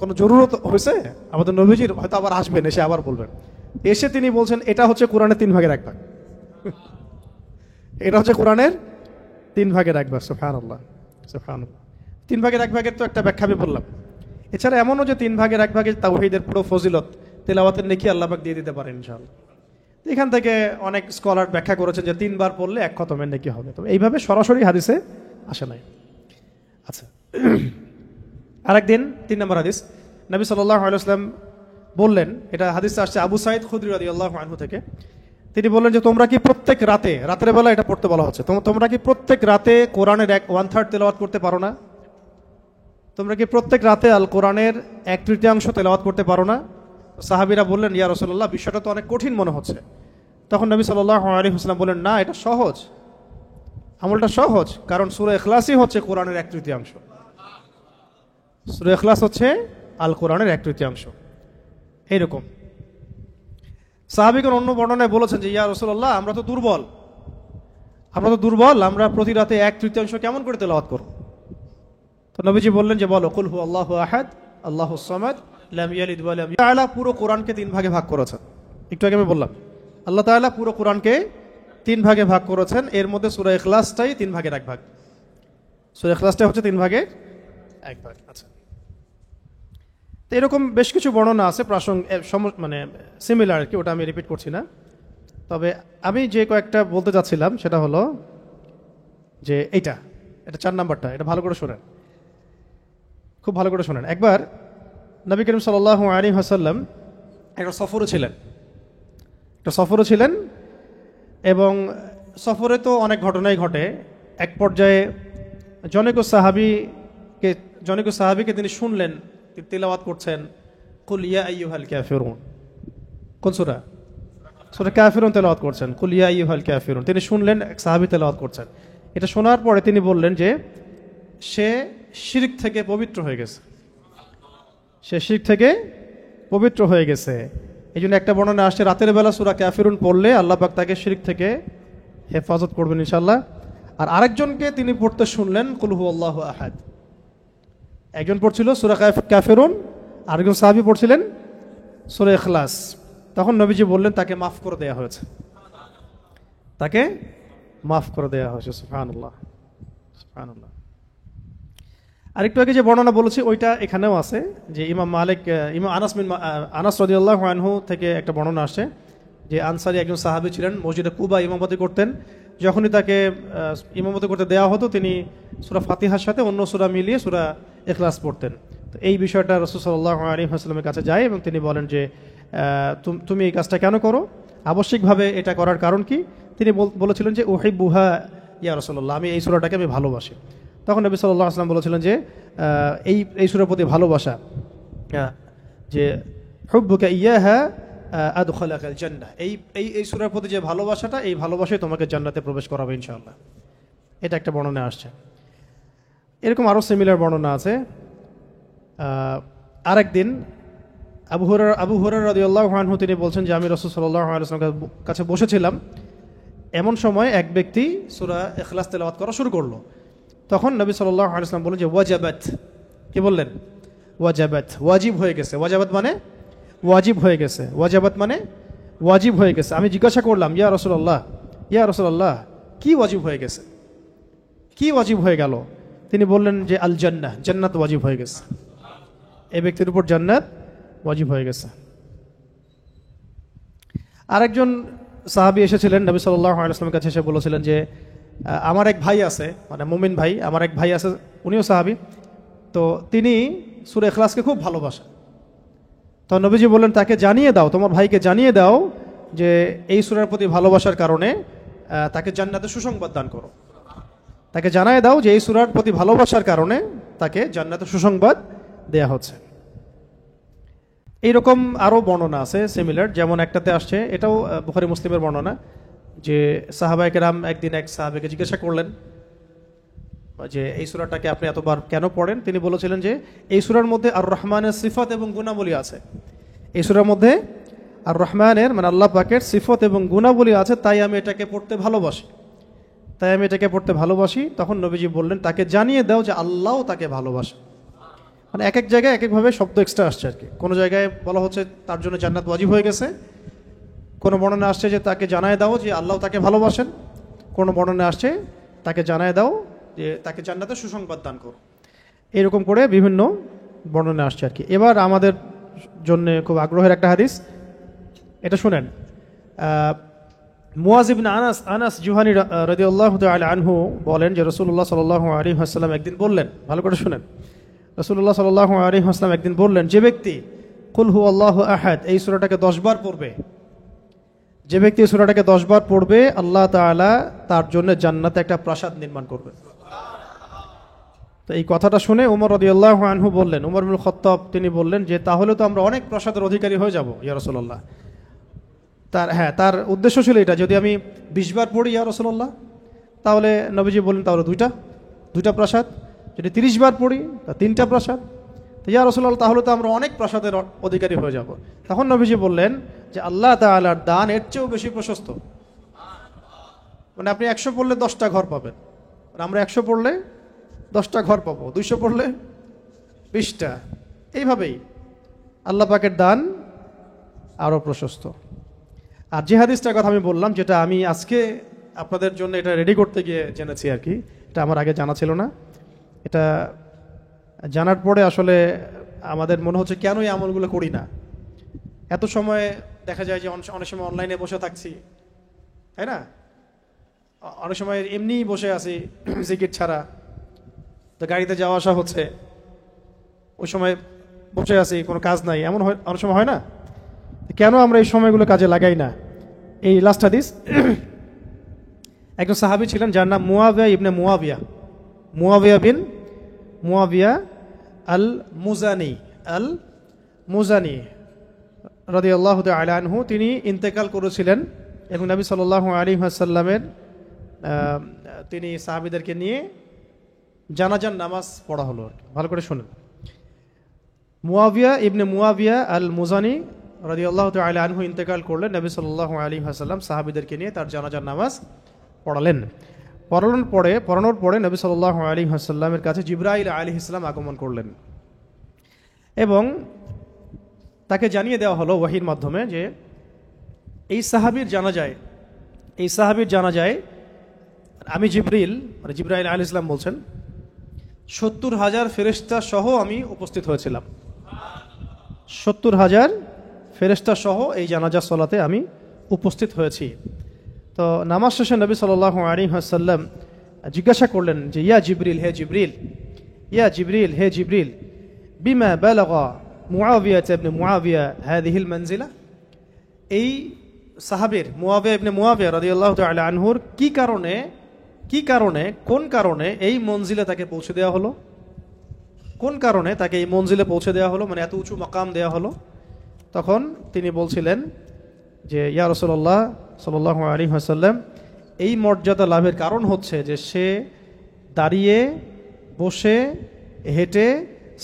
কোনো জরুরত হয়েছে আমাদের নবীজির, হয়তো আবার আসবেন, এসে আবার বলবেন। এসে তিনি বলছেন এটা হচ্ছে কোরআনের 3 ভাগের 1 ভাগ, এটা হচ্ছে কোরআনের 3 ভাগের 1 ভাগ। সুবহানাল্লাহ, সুবহানাল্লাহ। 3 ভাগের 1 ভাগের তো একটা ব্যাখ্যা আমি বললাম। এছাড়া এমনও যে 3 ভাগের 1 ভাগের তাওহীদের পুরো ফজিলত, তেলাওয়াতের নেকি আল্লাহ পাক দিয়ে দিতে পারেন ইনশাআল্লাহ। এখান থেকে অনেক স্কলার ব্যাখ্যা করেছেন যে 3 বার পড়লে 1 খতমের নেকি হবে, তবে এইভাবে সরাসরি হাদিসে আসে নাই। আচ্ছা, আরেকদিন 3 নম্বর হাদিস, নবী সাল্লাল্লাহু আলাইহি ওয়াসাল্লাম বললেন, এটা হাদিসে আসছে আবু সাঈদ খুদরি রাদিয়াল্লাহু আনহু থেকে, তিনি বললেন যে তোমরা কি প্রত্যেক রাতের বেলা এটা পড়তে বলা হচ্ছে, তোমরা কি প্রত্যেক রাতে কোরআনের 1/3 তেলাওয়াত করতে পারো না? তোমরা কি প্রত্যেক রাতে আল কোরআনের 1/3 তেলাওয়াত করতে পারো না? সাহাবীরা বললেন, ইয়া রাসূলুল্লাহ, বিষয়টা তো অনেক কঠিন মনে হচ্ছে। তখন নবী সাল্লাল্লাহু আলাইহি ওয়াসাল্লাম বললেন, না, এটা সহজ, আমলটা সহজ, কারণ সূরা ইখলাসই হচ্ছে কোরআনের 1/3। সূরা ইখলাস হচ্ছে আল কোরআনের 1/3। এইরকম সাহাবীগণ অন্য বর্ণনায় বলেছেন যে ইয়া রাসূলুল্লাহ, আমরা তো দুর্বল, আমরা প্রতি রাতে 1/3 কেমন করে তেলাওয়াত করব? তো নবীজি বললেন যে বলো, কুল হুয়াল্লাহু আহাদ, আল্লাহুস সামাদ, লাম ইয়ালিদ ওয়া লাম ইউলাদ। আল্লাহ তাআলা পুরো কোরআনকে 3 ভাগে ভাগ করেছেন। একটু আগে আমি বললাম, আল্লাহ তাআলা পুরো কোরআনকে 3 ভাগে ভাগ করেছেন। এর মধ্যে সূরা ইখলাসটাই 3 ভাগের 1 ভাগ। সূরা ইখলাসটা হচ্ছে 3 ভাগের 1 ভাগ। আচ্ছা, তো এরকম বেশ কিছু বর্ণনা আছে মানে সিমিলার আর কি, ওটা আমি রিপিট করছি না। তবে আমি যে কয়েকটা বলতে চাচ্ছিলাম সেটা হলো যে এটা 4 নাম্বারটা, এটা ভালো করে শোনেন, খুব ভালো করে শোনেন। একবার নবী করিম সাল্লাল্লাহু আলাইহি ওয়াসাল্লাম একটা সফরে ছিলেন এবং সফরে তো অনেক ঘটনাই ঘটে। এক পর্যায়ে জনৈক সাহাবীকে তিনি শুনলেন তিলাওয়াত করছেন, কুল ইয়া আইয়ুহাল কাফিরুন। কোন সূরা? সূরা কাফিরুন তেলাওয়াত করছেন, কুল ইয়া আইয়ুহাল কাফিরুন। তিনি শুনলেন এক সাহাবী তেলাওয়াত করছেন। এটা শোনার পরে তিনি বললেন যে সে শিরক থেকে পবিত্র হয়ে গেছে, এই জন্য একটা বর্ণনা আসছে রাতের বেলা সূরা কাফিরুন পড়লে আল্লাহ পাক তাকে শিরক থেকে হেফাজত করবেন ইনশাআল্লাহ। আর আরেকজনকে তিনি পড়তে শুনলেন কুল হুয়াল্লাহু আহাদ। একজন পড়ছিল সূরা কাফিরুন, আরেকজন সাহাবী পড়ছিলেন সূরা ইখলাস। তখন নবীজি বললেন তাকে মাফ করে দেয়া হয়েছে, সুবহানাল্লাহ, সুবহানাল্লাহ। আরেকটু আগে যে বর্ণনা বলেছি ওইটা এখানেও আছে, যে ইমাম আনাস রাদিয়াল্লাহু আনহু থেকে একটা বর্ণনা আসছে যে আনসারী একজন সাহাবী ছিলেন, মসজিদে কুবা ইমামতি করতেন। যখনই তাকে ইমামতি করতে দেওয়া হতো তিনি সূরা ফাতিহার সাথে অন্য সূরা মিলিয়ে সূরা ইখলাস পড়তেন। তো এই বিষয়টা রাসূল সাল্লাল্লাহু আলাইহি ওয়াসাল্লামের কাছে যায় এবং তিনি বলেন যে তুমি এই কাজটা কেন করো, আবশ্যিকভাবে এটা করার কারণ কি? তিনি বলেছিলেন যে উহিব্বুহা ইয়া রাসূলুল্লাহ, আমি এই সূরাটাকে আমি ভালোবাসি। তখন নবী সাল্লাল্লাহু আলাইহি ওয়াসাল্লাম বলেছিলেন যে এই সূরার প্রতি ভালোবাসা, যে হুব্বুকা ইয়াহা আদখালাকাল জান্নাহ, এই সূরার প্রতি যে ভালোবাসাটা, এই ভালোবাসাই তোমাকে জান্নাতে প্রবেশ করাবে ইনশাআল্লাহ। এটা একটা বর্ণনা আসছে। এরকম আরও সিমিলার বর্ণনা আছে। আরেকদিন আবু হুরায়রা রাদিয়াল্লাহু আনহু তিনি বলছেন যে আমি রাসূল সাল্লাল্লাহু আলাইহি ওয়াসাল্লামের কাছে বসেছিলাম, এমন সময় এক ব্যক্তি সূরা ইখলাস তেলাওয়াত করা শুরু করলো। তখন নবী সাল্লাল্লাহু আলাইহি ওয়াসাল্লাম বললেন যে ওয়াজাবাত, কি বললেন? ওয়াজাবাত, ওয়াজিব হয়ে গেছে। ওয়াজাবাত মানে ওয়াজিব হয়ে গেছে, ওয়াজাবাত মানে ওয়াজিব হয়ে গেছে। আমি জিজ্ঞাসা করলাম ইয়া রাসূলুল্লাহ কি ওয়াজিব হয়ে গেছে, কি ওয়াজিব হয়ে গেল? তিনি বললেন যে আল জান্নাহ, জান্নাত ওয়াজিব হয়ে গেছে, এই ব্যক্তির উপর জান্নাত ওয়াজিব হয়ে গেছে। আরেকজন সাহাবী এসেছিলেন নবী সাল্লাল্লাহু আলাইহি ওয়াসাল্লামের কাছে, এসে বলেছিলেন যে আমার এক ভাই আছে, মানে মুমিন ভাই, আমার এক ভাই আছে, উনিও সাহাবী, তো তিনি সূরা ইখলাসকে খুব ভালোবাসেন। তো নবীজি বললেন তাকে জানিয়ে দাও, তোমার ভাইকে জানিয়ে দাও যে এই সূরার প্রতি ভালোবাসার কারণে তাকে জান্নাতের সুসংবাদ দান করো। তাকে জানিয়ে দাও যে এই সূরার প্রতি ভালোবাসার কারণে তাকে জান্নাতের সুসংবাদ দেয়া হচ্ছে। এইরকম আরও বর্ণনা আছে সিমিলার, যেমন একটাতে আসছে, এটাও বুখারী মুসলিমের বর্ণনা, যে সাহাবায়ে কেরাম একদিন এক সাহাবীকে জিজ্ঞাসা করলেন যে এই সূরাটাকে আপনি এতবার কেন পড়েন? তিনি বলেছিলেন যে এই সূরার মধ্যে আর রহমানের সিফত এবং গুণাবলী আছে, এই সূরার মধ্যে আর রহমানের মানে আল্লাহ পাকের সিফত এবং গুণাবলী আছে, তাই আমি এটাকে পড়তে ভালোবাসি। তখন নবীজি বললেন তাকে জানিয়ে দাও যে আল্লাহও তাকে ভালোবাসে। মানে এক এক জায়গায় এক একভাবে শব্দ এক্সট্রা আসছে আর কি। কোনো জায়গায় বলা হচ্ছে তার জন্য জান্নাত ওয়াজিব হয়ে গেছে, কোনো বর্ণনা আসছে যে তাকে জানায় দাও যে আল্লাহ তাকে ভালোবাসেন, কোনো বর্ণনা আসছে তাকে জানায় দাও যে তাকে জান্নাতের সুসংবাদ দান করো। এরকম করে বিভিন্ন বর্ণনা আসছে আর কি। এবার আমাদের জন্য খুব আগ্রহের একটা হাদিস, এটা শুনেন। মুয়াজ ইবনে আনাস জুহানী রাদিয়াল্লাহু তাআলা আনহু বলেন যে রাসূলুল্লাহ সাল্লাল্লাহু আলাইহি ওয়াসাল্লাম একদিন বললেন, ভালো করে শুনেন, রাসূলুল্লাহ সাল্লাল্লাহু আলাইহি ওয়াসাল্লাম একদিন বললেন, যে ব্যক্তি কুল হুয়াল্লাহু আহাদ এই সূরাটাকে 10 বার পড়বে, যে ব্যক্তি সূরাটাকে 10 বার পড়বে, আল্লাহ তাআলা তার জন্য জান্নাতে একটা প্রাসাদ নির্মাণ করবেন। তো এই কথাটা শুনে ওমর রাদিয়াল্লাহু আনহু বললেন, ওমর ইবনে খাত্তাব তিনি বললেন যে তাহলে তো আমরা অনেক প্রাসাদের অধিকারী হয়ে যাব ইয়া রাসূলুল্লাহ। তার উদ্দেশ্য ছিল এটা, যদি আমি 20 বার পড়ি ইয়া রাসূলুল্লাহ, তাহলে নবীজি বললেন তাহলে দুইটা প্রাসাদ, যদি 30 বার পড়ি তা 3টা প্রাসাদ, তো ইয়া রাসূলুল্লাহ তাহলে তো আমরা অনেক প্রাসাদের অধিকারী হয়ে যাব। তখন নবীজি বললেন যে আল্লাহ তাআলার দান এর চেয়েও বেশি প্রশস্ত, মানে আপনি 100 পড়লে 10টা ঘর পাবেন, আমরা 100 পড়লে 10টা ঘর পাবো, 200 পড়লে 20টা। এইভাবেই আল্লাহ পাকের দান আরও প্রশস্ত। আর যে হাদিসটার কথা আমি বললাম, যেটা আমি আজকে আপনাদের জন্য এটা রেডি করতে গিয়ে জেনেছি আর কি, এটা আমার আগে জানা ছিল না। এটা জানার পরে আসলে আমাদের মনে হচ্ছে কেন এই আমলগুলো করি না। এত সময় দেখা যায় যে অনেক সময় অনলাইনে বসে থাকছি, তাই না? অনেক সময় এমনিই বসে আছি জিকির ছাড়া, তো গাড়িতে যাওয়া আসা হচ্ছে, ওই সময় বসে আছি, কোনো কাজ নাই, এমন অনেক সময় হয় না? কেন আমরা এই সময়গুলো কাজে লাগাই না? এই লাস্ট হাদিস, একজন সাহাবী ছিলেন যার নাম মুয়াবিয়া ইবনে মুয়াবিয়া বিন মুয়াবিয়া আল মুজানি রাদিয়াল্লাহু তাআলা আনহু। তিনি ইন্তেকাল করেছিলেন এবং নবী সাল্লাল্লাহু আলাইহি ওয়াসাল্লামের তিনি সাহাবীদেরকে নিয়ে জানাজার নামাজ পড়া হলো। ভালো করে শুনুন, মুয়াবিয়া ইবনে মুয়াবিয়া আল মুজানি রাদিয়াল্লাহু তাআলা আনহু ইন্তেকাল করলেন, নবী সাল্লাল্লাহু আলাইহি ওয়াসাল্লাম সাহাবীদেরকে নিয়ে তার জানাজার নামাজ পড়ানোর পরে নবী সাল্লাল্লাহু আলাইহি ওয়াসাল্লামের কাছে জিবরাইল আলাইহিস সালাম আগমন করলেন এবং তাকে জানিয়ে দেওয়া হলো ওয়াহির মাধ্যমে যে এই সাহাবীর জানাজায় আমি জিবরাইল আলাইহিস সালাম বলছেন 70,000 ফেরেশতা সহ আমি উপস্থিত হয়েছিলাম। 70,000 ফেরেশতা সহ এই জানাজা সালাতে আমি উপস্থিত হয়েছি। তো নামাজ শেষে নবী সাল্লাল্লাহু আলাইহি ওয়াসাল্লাম জিজ্ঞাসা করলেন যে ইয়া জিবরিল, হে জিবরিল, ইয়া জিবরিল, হে জিবরিল, বিমা বালাগা মুআবিয়া ইবনে মুআবিয়া হাযিহিল মানজিলা। এই সাহাবীর মুআবিয়া ইবনে মুআবিয়া রাদিয়াল্লাহু তাআলা আনহুর কোন কারণে এই মঞ্জিলে তাকে পৌঁছে দেওয়া হলো, কোন কারণে তাকে এই মঞ্জিলে পৌঁছে দেওয়া হলো, মানে এত উঁচু মাকাম দেওয়া হলো। তখন তিনি বলছিলেন যে ইয়া রাসূলুল্লাহ সাল্লাল্লাহু আলাইহি ওয়াসাল্লাম, এই মর্যাদা লাভের কারণ হচ্ছে যে সে দাঁড়িয়ে, বসে, হেঁটে,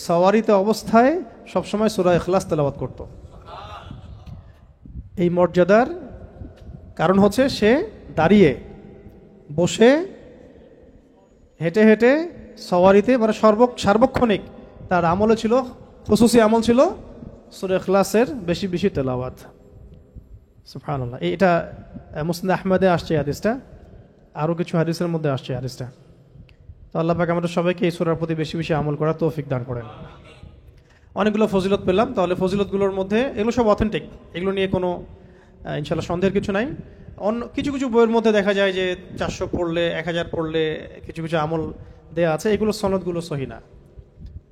সওয়ারিতে অবস্থায় সবসময় সূরা ইখলাস তেলাওয়াত করত। এই মর্যাদার কারণ হচ্ছে সে দাঁড়িয়ে, বসে, হেঁটে হেঁটে, সওয়ারিতে, মানে সার্বক্ষণিক তার আমলে ছিল, খুসুসি আমল ছিল সূরা ইখলাসের বেশি বেশি তেলাওয়াত। সুবহানাল্লাহ। এটা মুসনাদ আহমদে আসছে হাদিসটা, আরও কিছু হাদিসের মধ্যে আসছে হাদিসটা। তো আল্লাহ পাক আমাদের সবাইকে এই সূরার প্রতি বেশি বেশি আমল করার তৌফিক দান করেন। অনেকগুলো ফজিলত পেলাম, তাহলে ফজিলতগুলোর মধ্যে এগুলো সব অথেন্টিক, এগুলো নিয়ে কোনো ইনশাল্লাহ সন্দেহের কিছু নাই। অন্য কিছু কিছু বইয়ের মধ্যে দেখা যায় যে 400 পড়লে, 1000 পড়লে কিছু কিছু আমল দেয়া আছে, এগুলো সনদগুলো সহি না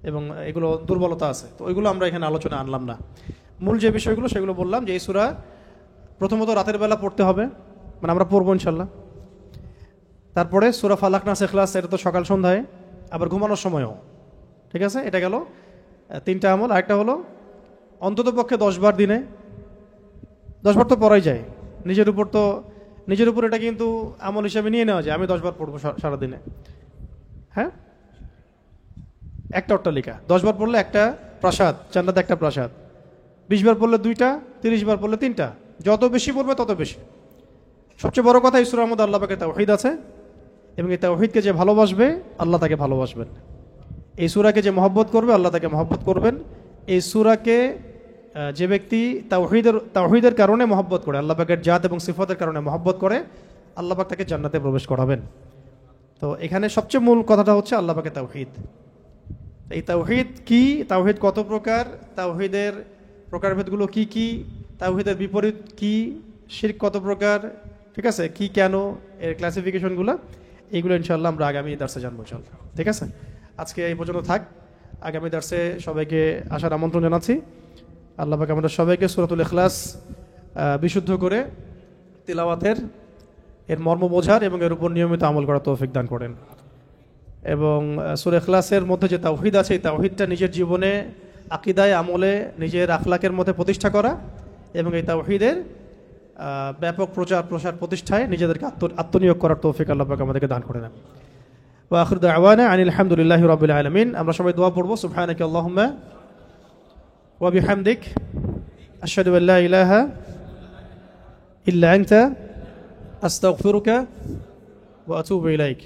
এবং এগুলো দুর্বলতা আছে। তো ওইগুলো আমরা এখানে আলোচনা আনলাম না। মূল যে বিষয়গুলো সেগুলো বললাম যে এই সূরা প্রথমত রাতের বেলা পড়তে হবে, মানে আমরা পড়বো ইনশাল্লাহ। তারপরে সূরা ফালাক, নাস, ইখলাস, এটা তো সকাল সন্ধ্যায়, আবার ঘুমানোর সময়ও। ঠিক আছে, এটা গেল 3টা আমল। আরেকটা হলো অন্তত পক্ষে 10 বার দিনে, 10 বার তো পড়াই যায়, নিজের উপর এটা কিন্তু আমল হিসাবে নিয়ে নেওয়া যায়। আমি 10 বার পড়বো সারাদিনে, হ্যাঁ, একটা অট্টালিকা, 10 বার পড়লে একটা প্রাসাদ, জান্নাতে একটা প্রাসাদ, 20 বার পড়লে 2টা, 30 বার পড়লে 3টা। যত বেশি পড়বে তত বেশি। সবচেয়ে বড় কথা, এই সূরার মধ্যে আল্লাহ পাকের তাওহীদ আছে এবং এই তাওহীদকে যে ভালোবাসবে আল্লাহ তাকে ভালোবাসবেন। এই সূরাকে যে মহব্বত করবে আল্লাহ তাকে মহব্বত করবেন। এই সূরাকে যে ব্যক্তি তাওহীদের কারণে মহব্বত করে, আল্লাহ পাকের জাত এবং সিফাতের কারণে মহব্বত করে, আল্লাহ পাক তাকে জান্নাতে প্রবেশ করাবেন। তো এখানে সবচেয়ে মূল কথাটা হচ্ছে আল্লাহ পাকের তাওহীদ। এই তাওহীদ কি, তাওহীদ কত প্রকার, তাওহীদের প্রকারভেদগুলো কি কি, তাওহীদের বিপরীত কি, শিরক কত প্রকার, ঠিক আছে, কি, কেন, এর ক্লাসিফিকেশনগুলো, এইগুলো ইনশাআল্লাহ আমরা আগামী দার্সে জানবো ইনশাআল্লাহ। ঠিক আছে, আজকে এই পর্যন্ত থাক। আগামী দার্সে সবাইকে আসার আমন্ত্রণ জানাচ্ছি। আল্লাহ পাক আমাদের সবাইকে সূরাতুল ইখলাস বিশুদ্ধ করে তিলাওয়াতের, এর মর্ম বোঝার এবং এর উপর নিয়মিত আমল করার তৌফিক দান করেন। এবং সূরা ইখলাসের মধ্যে যে তাওহীদ আছে, এই তাওহীদটা নিজের জীবনে, আকীদায়, আমলে, নিজের আখলাকের মধ্যে প্রতিষ্ঠা করা এবং এই তাওহীদের ব্যাপক প্রচার প্রসার প্রতিষ্ঠায় নিজেদেরকে আত্মনিয়োগ করার তৌফিক আল্লাহ পাক আমাদেরকে দান করে দেন। ওয়া আখিরু দাওয়ানা আনিল হামদুলিল্লাহি রাব্বিল আলামিন। আমরা সবাই দোয়া পড়ব, সুবহানাকা আল্লাহুম্মা ওয়া বিহামদিক আশহাদু আল্লা ইলাহা ইল্লা আনতা আস্তাগফিরুকা ওয়া আতুবু ইলাইক।